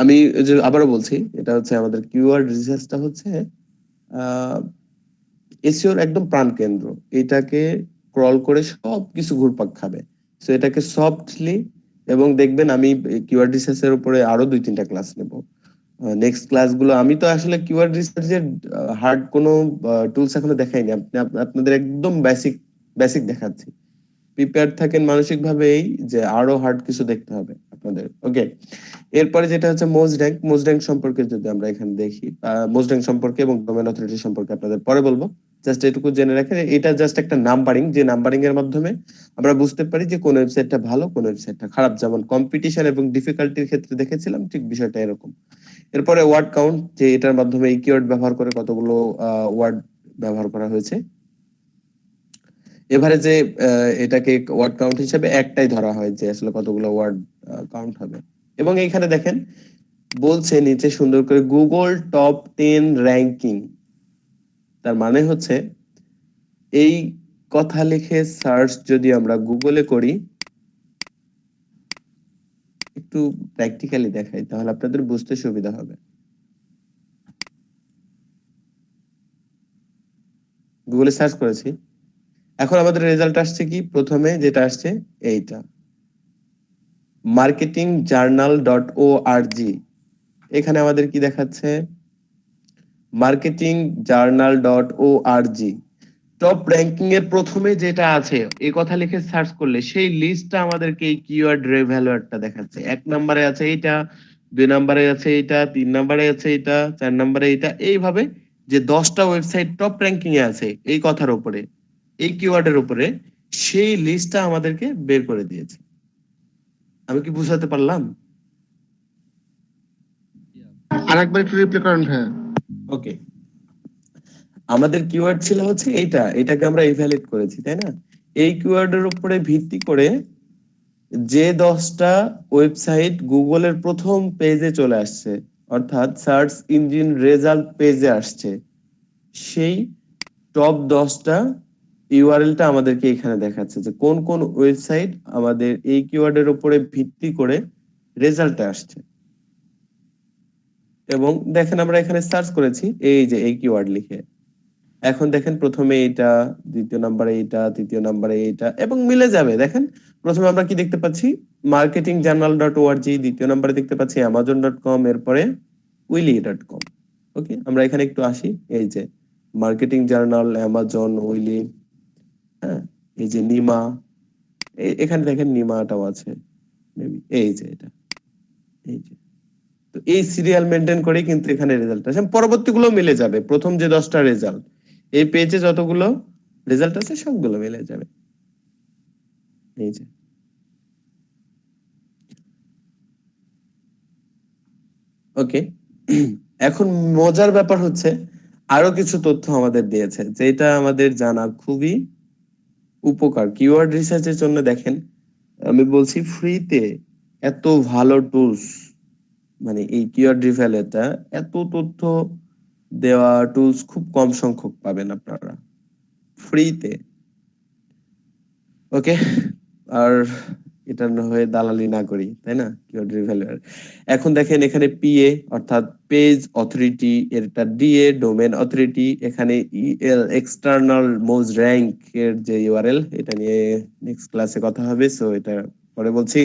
আমি যে আবারও বলছি, এটা হচ্ছে আমাদের কিওয়ার্ড রিসার্চটা হচ্ছে এসইওর একদম প্রাণকেন্দ্র। এটাকে ক্রল করে সবকিছু ঘুরপাক খাবে। সো এটাকে সফটলি, এবং দেখবেন আমি কিওয়ার্ড রিসার্চের উপরে আরো 2-3টা ক্লাস নেব। নেক্সট ক্লাসগুলো আমি তো আসলে কিওয়ার্ড রিসার্চের হার্ড কোনো টুলস এখনো দেখাইনি, আপনাদের একদম বেসিক দেখাচ্ছি। প্রিপেয়ার থাকেন মানসিকভাবে এই যে আরো হার্ড কিছু দেখতে হবে আপনাদের। ওকে, এরপরে যেটা হচ্ছে মোজ র্যাঙ্ক সম্পর্কে যদি আমরা এখানে দেখি, মোজ র্যাঙ্ক সম্পর্কে এবং ডোমেন অথরিটি সম্পর্কে আপনাদের পরে বলবো। জাস্ট এটুকু জেনে রাখেন, এটা জাস্ট একটা নাম্বারিং, যে নাম্বারিং এর মাধ্যমে আমরা বুঝতে পারি যে কোন ওয়েবসাইটটা ভালো কোন ওয়েবসাইটটা খারাপ। যেমন কম্পিটিশন এবং ডিফিকাল্টির ক্ষেত্রে দেখেছিলাম, ঠিক বিষয়টা এরকম। এরপরে ওয়ার্ড কাউন্ট, যে এটার মাধ্যমে এই কিওয়ার্ড ব্যবহার করে কতগুলো ওয়ার্ড ব্যবহার করা হয়েছে। এবারে যে এটাকে ওয়ার্ড কাউন্ট হিসেবে একটাই ধরা হয়, যে আসলে কতগুলো ওয়ার্ড কাউন্ট হবে। এবং এইখানে দেখেন বলছে নিচে সুন্দর করে গুগল টপ 10 র্যাঙ্কিং। তার মানে হচ্ছে এই কথা লিখে সার্চ যদি আমরা গুগলে করি, একটু প্র্যাকটিক্যালি দেখাই তাহলে আপনাদের বুঝতে সুবিধা হবে। গুগলে সার্চ করেছি, এখন আমাদের রেজাল্ট আসছে কি, প্রথমে যেটা আসছে এইটা marketingjournal.org। এখানে আমাদের কি দেখাচ্ছে, marketingjournal.org টপ র্যাঙ্কিং এর প্রথমে যেটা আছে এই কথা লিখে সার্চ করলে সেই লিস্টটা আমাদেরকে এই কিওয়ার্ড রিভ্যালুয়ারটা দেখাচ্ছে। 1 নম্বরে আছে এইটা, 2 নম্বরে আছে এইটা, 3 নম্বরে আছে এইটা, 4 নম্বরে এইটা, এইভাবে যে 10টা ওয়েবসাইট টপ র্যাঙ্কিং এ আছে এই কথার উপরে, এই কিওয়ার্ডের উপরে, সেই লিস্টটা আমাদেরকে বের করে দিয়েছে। আমি কি বুঝাতে পারলাম? আরেকবার একটু রিপ্লাই করেন ভাইয়া। ওকে, আমাদের কিওয়ার্ড ছিল হচ্ছে এইটা, এটাকে আমরা ইভ্যালুয়েট করেছি, তাই না? এই কিওয়ার্ডের উপরে ভিত্তি করে যে 10টা ওয়েবসাইট গুগলের প্রথম পেজে চলে আসছে, অর্থাৎ সার্চ ইঞ্জিন রেজাল্ট পেজে আসছে, সেই টপ 10টা ইউআরএলটা আমাদেরকে এখানে দেখাচ্ছে যে কোন কোন ওয়েবসাইট আমাদের এই কিওয়ার্ডের উপরে ভিত্তি করে রেজাল্টে আসছে। এবং দেখেন আমরা এখানে সার্চ করেছি এই যে এই কিওয়ার্ড লিখে, এখন দেখেন প্রথমে এটা, দ্বিতীয় নম্বরে এটা, তৃতীয় নম্বরে এটা, এবং মিলে যাবে। দেখেন প্রথমে আমরা কি দেখতে পাচ্ছি, marketingjournal.org, দ্বিতীয় নম্বরে দেখতে পাচ্ছি amazon.com, এরপরে willy.com। ওকে, আমরা এখানে একটু আসি, এই যে মার্কেটিং জার্নাল, অ্যামাজন, উইলি, হ্যাঁ, এই যে নিমা, এখানে দেখেন নিমাটাও আছে মেবি, এই যে এটা, এই যে। তো এই সিরিয়াল মেনটেন করে কিন্তু এখানে রেজাল্ট আসে, পরবর্তীগুলো মিলে যাবে। প্রথম যে 10টা রেজাল্ট এই পেজে যতগুলো রেজাল্ট আছে সবগুলো মিলে যাবে, এই যে। ওকে, এখন মজার ব্যাপার হচ্ছে আরো কিছু তথ্য আমাদের দিয়েছে যেটা আমাদের জানা খুবই উপকার কিওয়ার্ড রিসার্চের জন্য। দেখেন আমি বলছি ফ্রিতে এত ভালো টুলস, মানে এই কিওয়ার্ড রিভ্যালুয়েটটা, এত তথ্য দেওয়া টুলস খুব কম সংখ্যক পাবেন আপনারা ফ্রিতে। ওকে, আর এটা না হয়ে দালালি না করি, তাই না? কিওয়ার্ড রিভ্যালুয়ার। এখন দেখেন এখানে পিএ অর্থাৎ পেজ অথরিটি, এটা ডিএ ডোমেন অথরিটি, এখানে ইএল এক্সটার্নাল মোজ র‍্যাঙ্ক এর যে ইউআরএল, এটা নিয়ে নেক্সট ক্লাসে কথা হবে, সো এটা পরে বলছি।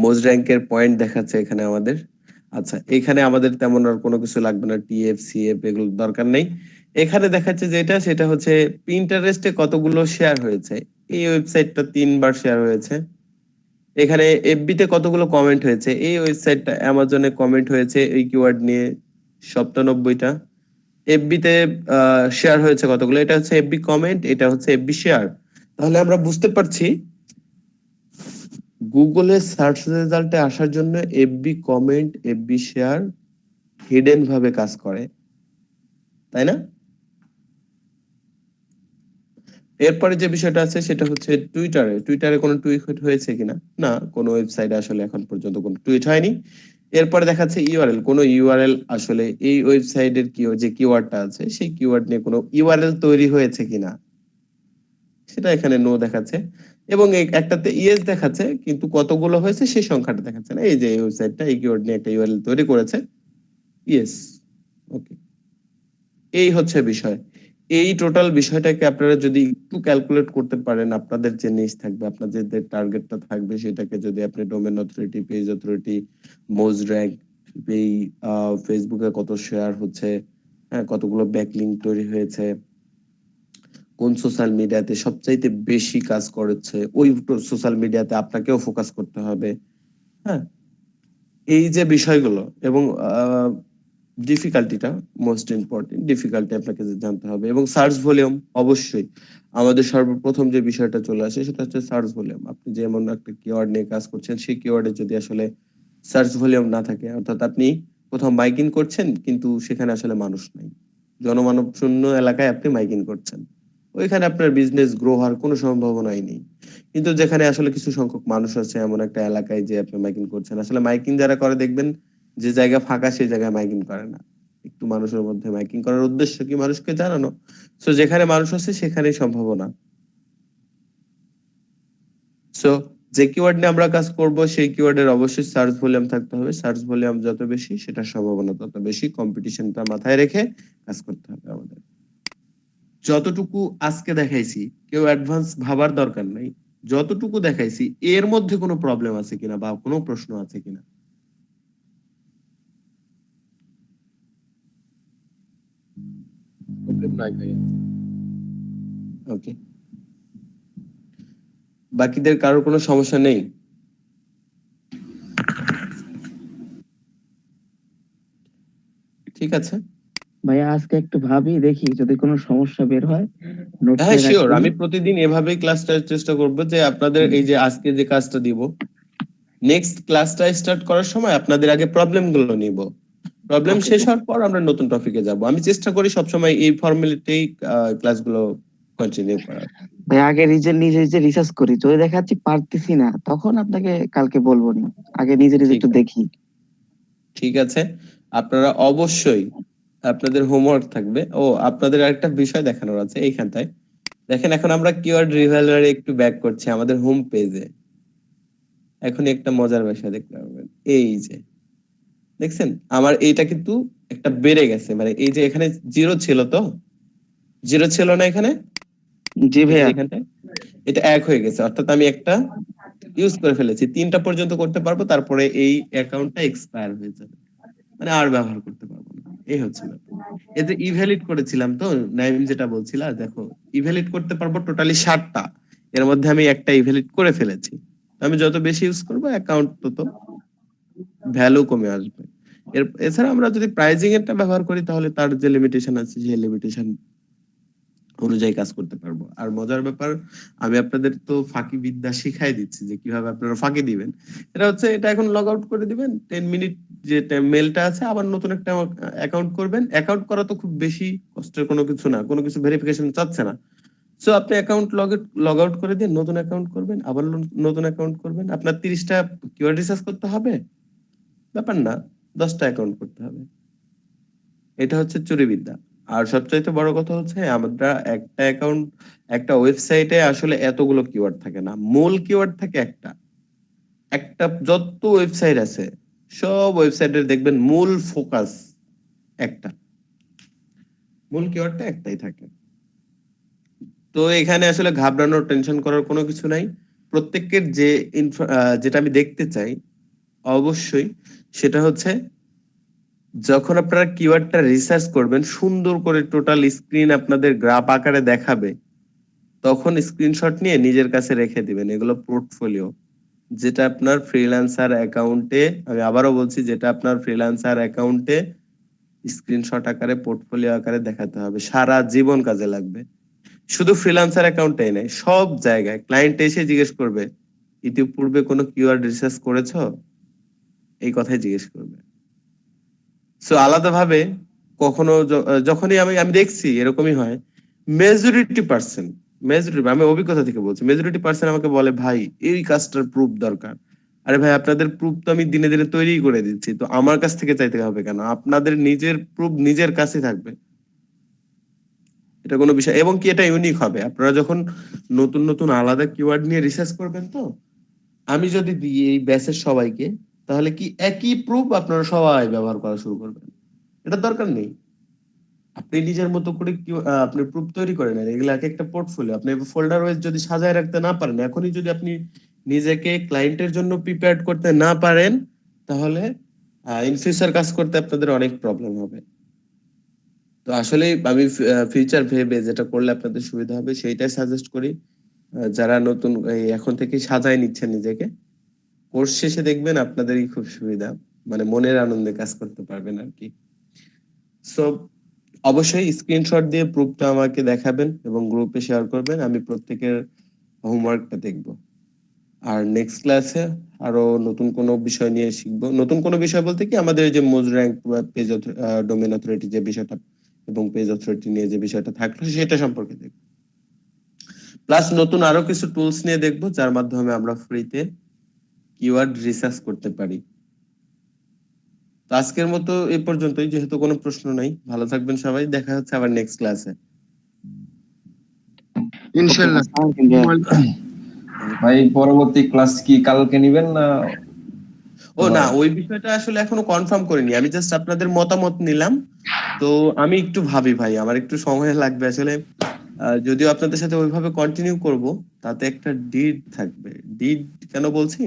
মোজ র‍্যাঙ্কের পয়েন্ট দেখাচ্ছে এখানে আমাদের। আচ্ছা, এখানে আমাদের তেমন আর কোনো কিছু লাগবে না, টিএফ সিএফ এগুলো দরকার নেই। এখানে দেখাচ্ছে যেটা, সেটা হচ্ছে পিন্টারেস্টে কতগুলো শেয়ার হয়েছে। এই ওয়েবসাইটটা 3 বার শেয়ার হয়েছে। এখানে এফবি তে কতগুলো কমেন্ট হয়েছে, এই ওয়েবসাইটটা অ্যামাজনে কমেন্ট হয়েছে এই কিওয়ার্ড নিয়ে 97টা। এফবি তে শেয়ার হয়েছে কতগুলো, এটা হচ্ছে এফবি কমেন্ট, এটা হচ্ছে এফবি শেয়ার। তাহলে আমরা বুঝতে পারছি গুগলে সার্চ রেজাল্টে আসার জন্য FB comment, FB share hidden ভাবে কাজ করে, তাই না? এরপরে যে বিষয়টা আছে সেটা হচ্ছে টুইটারে কোনো টুইট হয়েছে কিনা, না কোনো ওয়েবসাইটে আসলে এখন পর্যন্ত কোনো টুইট হয়নি। এরপরে দেখাচ্ছে ইউআরএল, কোনো ইউআরএল আসলে এই ওয়েবসাইটের যে কিওয়ার্ডটা আছে সেই কিওয়ার্ড নিয়ে কোনো ইউআরএল তৈরি হয়েছে কিনা সেটা এখানে নো দেখাচ্ছে, এবং এই একটাতে ইয়েস দেখাচ্ছে কিন্তু কতগুলো হয়েছে সেই সংখ্যাটা দেখাচ্ছে না। এই যে এই ওয়েবসাইটটা এই কিওয়ার্ড নিয়ে একটা ইউআরএল তৈরি করেছে, ইয়েস, ওকে। এই হচ্ছে বিষয়। এই টোটাল বিষয়টাকে আপনারা যদি একটু ক্যালকুলেট করতে পারেন, আপনাদের যে নিচ থাকবে, আপনাদের যে টার্গেটটা থাকবে, সেটাকে যদি আপনি domain authority, page authority, Moz rank, এই ফেসবুকে কত শেয়ার হচ্ছে, হ্যাঁ, কতগুলো ব্যাকলিংক তৈরি হয়েছে, কোন সোশ্যাল মিডিয়াতে সবচাইতে বেশি কাজ করেছে, ওই সোশ্যাল মিডিয়াতে আপনাকেও ফোকাস করতে হবে, হ্যাঁ, এই যে বিষয়গুলো, এবং ডিফিকাল্টিটা মোস্ট ইম্পর্টেন্ট, ডিফিকাল্টি আপনাকে জানতে হবে, এবং সার্চ ভলিউম অবশ্যই আমাদের সর্বপ্রথম যে বিষয়টা চলে আসে সেটা হচ্ছে সার্চ ভলিউম। আপনি যেমন একটা কিওয়ার্ড নিয়ে কাজ করছেন, সেই কিওয়ার্ডে যদি আসলে সার্চ ভলিউম না থাকে, অর্থাৎ আপনি কোথাও মাইকিং করছেন কিন্তু সেখানে আসলে মানুষ নাই, জনমানব শূন্য এলাকায় আপনি মাইকিং করছেন, ওইখানে আপনার বিজনেস গ্রো হওয়ার কোনো সম্ভাবনাই নেই। কিন্তু যেখানে আসলে কিছু সংখ্যক মানুষ আছে, এমন একটা এলাকায় যে আপনি মাইকিং করছেন, আসলে মাইকিং যারা করে দেখবেন যে জায়গা ফাঁকা সেই জায়গায় মাইকিং করে না, একটু মানুষের মধ্যে মাইকিং করার উদ্দেশ্য কি মানুষকে জানানো। সো যেখানে মানুষ আছে সেখানেই সম্ভাবনা। সো যে কিওয়ার্ড নিয়ে আমরা কাজ করব সেই কিওয়ার্ডের অবশ্যই সার্চ ভলিউম থাকতে হবে, সার্চ ভলিউম যত বেশি সেটার সম্ভাবনা তত বেশি, কম্পিটিশনটা মাথায় রেখে কাজ করতে হবে আমাদের। যতটুকু আজকে দেখাইছি কেউ অ্যাডভান্স ভাবার দরকার নাই, যতটুকু দেখাইছি এর মধ্যে কোনো প্রবলেম আছে কিনা বা কোনো প্রশ্ন আছে কিনা। প্রবলেম নাই ভাইয়া, ওকে, বাকিদের কারোর কোনো সমস্যা নেই? ঠিক আছে, ভাইয়া আজকে একটু ভাবি দেখি যদি কোনো সমস্যা বের হয় নোট হ্যাঁ করে শিওর, রাখি। আমি প্রতিদিন এভাবেই ক্লাসটা চেষ্টা করব যে আপনাদের এই যে আজকে যে কাজটা দিব, নেক্সট ক্লাসটা স্টার্ট করার সময় আপনাদের আগে প্রবলেম গুলো নিব, প্রবলেম Okay. শেষ হওয়ার পর আমরা নতুন টপিকে যাব। আমি চেষ্টা করি সবসময় এই ফর্মালিটিই ক্লাসগুলো কন্টিনিউ করার। ভাই আগে নিজে রিসার্চ করি, যদি দেখাচ্ছি পারতেছি না তখন আপনাকে কালকে বলবো না, আগে নিজে ঠিক একটু আছে। দেখি। ঠিক আছে, আপনারা অবশ্যই, আপনাদের হোমওয়ার্ক থাকবে। ও আপনাদের আরেকটা বিষয় দেখানোর আছে এইখানটায়, দেখেন এখন আমরা কিওয়ার্ড রিভ্যালুয়ারে একটু ব্যাক করছি আমাদের হোম পেজে। এখন একটা মজার বিষয় দেখতে পাবেন, এই যে দেখছেন আমার এইটা কিন্তু একটা বেড়ে গেছে, মানে এই যে এখানে জিরো ছিল, তো জিরো ছিল না এখানে, জি ভাইয়া। এখানটায় এটা এক হয়ে গেছে, অর্থাৎ আমি একটা ইউজ করে ফেলেছি, 3টা পর্যন্ত করতে পারবো, তারপরে এই অ্যাকাউন্টটা এক্সপায়ার হয়ে যাবে, মানে আর ব্যবহার করতে পারবো না। এই হচ্ছে ব্যাপার। এতে ইভ্যালিড করেছিলাম, তো নাইম যেটা বলছিল, দেখো ইভ্যালিড করতে পারবো টোটালি 60টা, এর মধ্যে আমি একটা ইভ্যালিড করে ফেলেছি। আমি যত বেশি ইউজ করবো অ্যাকাউন্ট তত ভ্যালু কমে আসবে। এছাড়া আমরা যদি প্রাইজিং এরটা ব্যবহার করি তাহলে তার যে লিমিটেশন আছে সেই লিমিটেশন অনুযায়ী কাজ করতে পারবো। আর মজার ব্যাপার, আমি আপনাদের তো ফাঁকি বিদ্যা শিখাই দিচ্ছি যে কিভাবে আপনারা ফাঁকি দিবেন। এটা হচ্ছে, এটা এখন লগ আউট করে দিবেন, 10 মিনিট যে মেলটা আছে আবার নতুন একটা অ্যাকাউন্ট করবেন। অ্যাকাউন্ট করা তো খুব বেশি কষ্টের কোনো কিছু না, কোনো কিছু ভেরিফিকেশন চাচ্ছে না। সো আপনি অ্যাকাউন্ট লগ আউট করে দিয়ে নতুন অ্যাকাউন্ট করবেন, আবার নতুন অ্যাকাউন্ট করবেন। আপনার 30টা কিওয়ার্ড রিসার্চ করতে হবে ব্যাপার না, 10টা অ্যাকাউন্ট করতে হবে। এটা হচ্ছে চুরিবিদ্যা। আর সবচাইতে বড় কথা হচ্ছে আমরা একটা অ্যাকাউন্ট, একটা ওয়েবসাইটে আসলে এতগুলো কিওয়ার্ড থাকে না, মূল কিওয়ার্ড থাকে একটা। একটা যত ওয়েবসাইট আছে সব ওয়েবসাইটের দেখবেন মূল ফোকাস একটা, মূল কিওয়ার্ডটা একটাই থাকে। তো এখানে আসলে ঘাবড়ানোর, টেনশন করার কোনো কিছু নাই। প্রত্যেকের যে যেটা আমি দেখতে চাই অবশ্যই সেটা হচ্ছে, যখন আপনারা কিওয়ার্ডটা রিসার্চ করবেন সুন্দর করে টোটাল স্ক্রিন আপনাদের গ্রাফ আকারে দেখাবে, তখন স্ক্রিনশট নিয়ে নিজের কাছে রেখে দিবেন। এগুলো পোর্টফোলিও, যেটা আপনার ফ্রিল্যান্সার অ্যাকাউন্টে, আমি আবারও বলছি, যেটা আপনার ফ্রিল্যান্সার অ্যাকাউন্টে স্ক্রিনশট আকারে, পোর্টফোলিও আকারে দেখাতে হবে, সারা জীবন কাজে লাগবে। শুধু ফ্রিল্যান্সার অ্যাকাউন্টেই নেই, সব জায়গায় ক্লায়েন্ট এসে জিজ্ঞেস করবে ইতিপূর্বে কোনো কিওয়ার্ড রিসার্চ করেছো, এই কথাই জিজ্ঞেস করবে। সো আলাদাভাবে কখনো যখনই আমি দেখছি এরকমই হয়, মেজরিটি পার্সেন্ট মেজরিটি, আমি অভিজ্ঞতা থেকে বলছি, মেজরিটি পার্সন আমাকে বলে ভাই এই কাজটার প্রুফ দরকার। আরে ভাই আপনাদের প্রুফ তো আমি দিনে দিনে তৈরি করে দিচ্ছি, তো আমার কাছ থেকে চাইতে হবে কেন? আপনাদের নিজের প্রুফ নিজের কাছে থাকবে, এটা কোনো বিষয়। এবং কি এটা ইউনিক হবে আপনারা যখন নতুন নতুন আলাদা কিওয়ার্ড নিয়ে রিসার্চ করবেন। তো আমি যদি দিই এই ব্যাচের সবাইকে, তাহলে কি একই প্রুফ আপনারা সবাই ব্যবহার করা শুরু করবেন? এটা দরকার নেই। আপনি নিজের মতো করে আপনি প্রুফ তৈরি করে নেন, এগুলো এক একটা পোর্টফোলিও। আপনি ফোল্ডার ওয়াইজ যদি সাজায় রাখতে না পারেন, এখনই যদি আপনি নিজেকে ক্লায়েন্টের জন্য প্রিপেয়ার্ড করতে না পারেন, তাহলে ইন ফিউচার কাজ করতে আপনাদের অনেক প্রবলেম হবে। তো আসলে আমি ফিউচার ভেবে যেটা করলে আপনাদের সুবিধা হবে সেইটাই সাজেস্ট করি। যারা নতুন এখন থেকে সাজায় নিচ্ছেন নিজেকে, কোর্স শেষে দেখবেন আপনাদেরই খুব সুবিধা, মানে মনের আনন্দে কাজ করতে পারবেন আর কি। সো অবশ্যই স্ক্রিনশট দিয়ে প্রুফটা আমাকে দেখাবেন এবং গ্রুপে শেয়ার করবেন, আমি প্রত্যেকের হোমওয়ার্কটা দেখব। আর নেক্সট ক্লাসে আরো নতুন কোনো বিষয় নিয়ে শিখবো। নতুন কোনো বিষয় বলতে কি আমাদের যে মোজ র্যাঙ্ক, পেজ ডোমেইন অথরিটি যে বিষয়টা এবং পেজ অথরিটি নিয়ে যে বিষয়টা থাকলো সেটা সম্পর্কে দেখব। প্লাস নতুন আরো কিছু টুলস নিয়ে দেখবো যার মাধ্যমে আমরা ফ্রিতে কিওয়ার্ড রিসার্চ করতে পারি। তো আজকের মতো এই পর্যন্তই, যেহেতু কোনো প্রশ্ন নাই। ভালো থাকবেন সবাই, দেখা হচ্ছে আবার নেক্সট ক্লাসে। ইনশাআল্লাহ। ভাই পরবর্তী ক্লাস কি কালকে নিবেন না? ও না, ওই বিষয়টা আসলে এখনো কনফার্ম করিনি, আমি জাস্ট আপনাদের মতামত নিলাম। তো আমি একটু ভাবি ভাই, আমার একটু সময় লাগবে আসলে। যদিও আপনাদের সাথে ওইভাবে কন্টিনিউ করব, তাতে একটা ডিড থাকবে। ডিড কেন বলছি,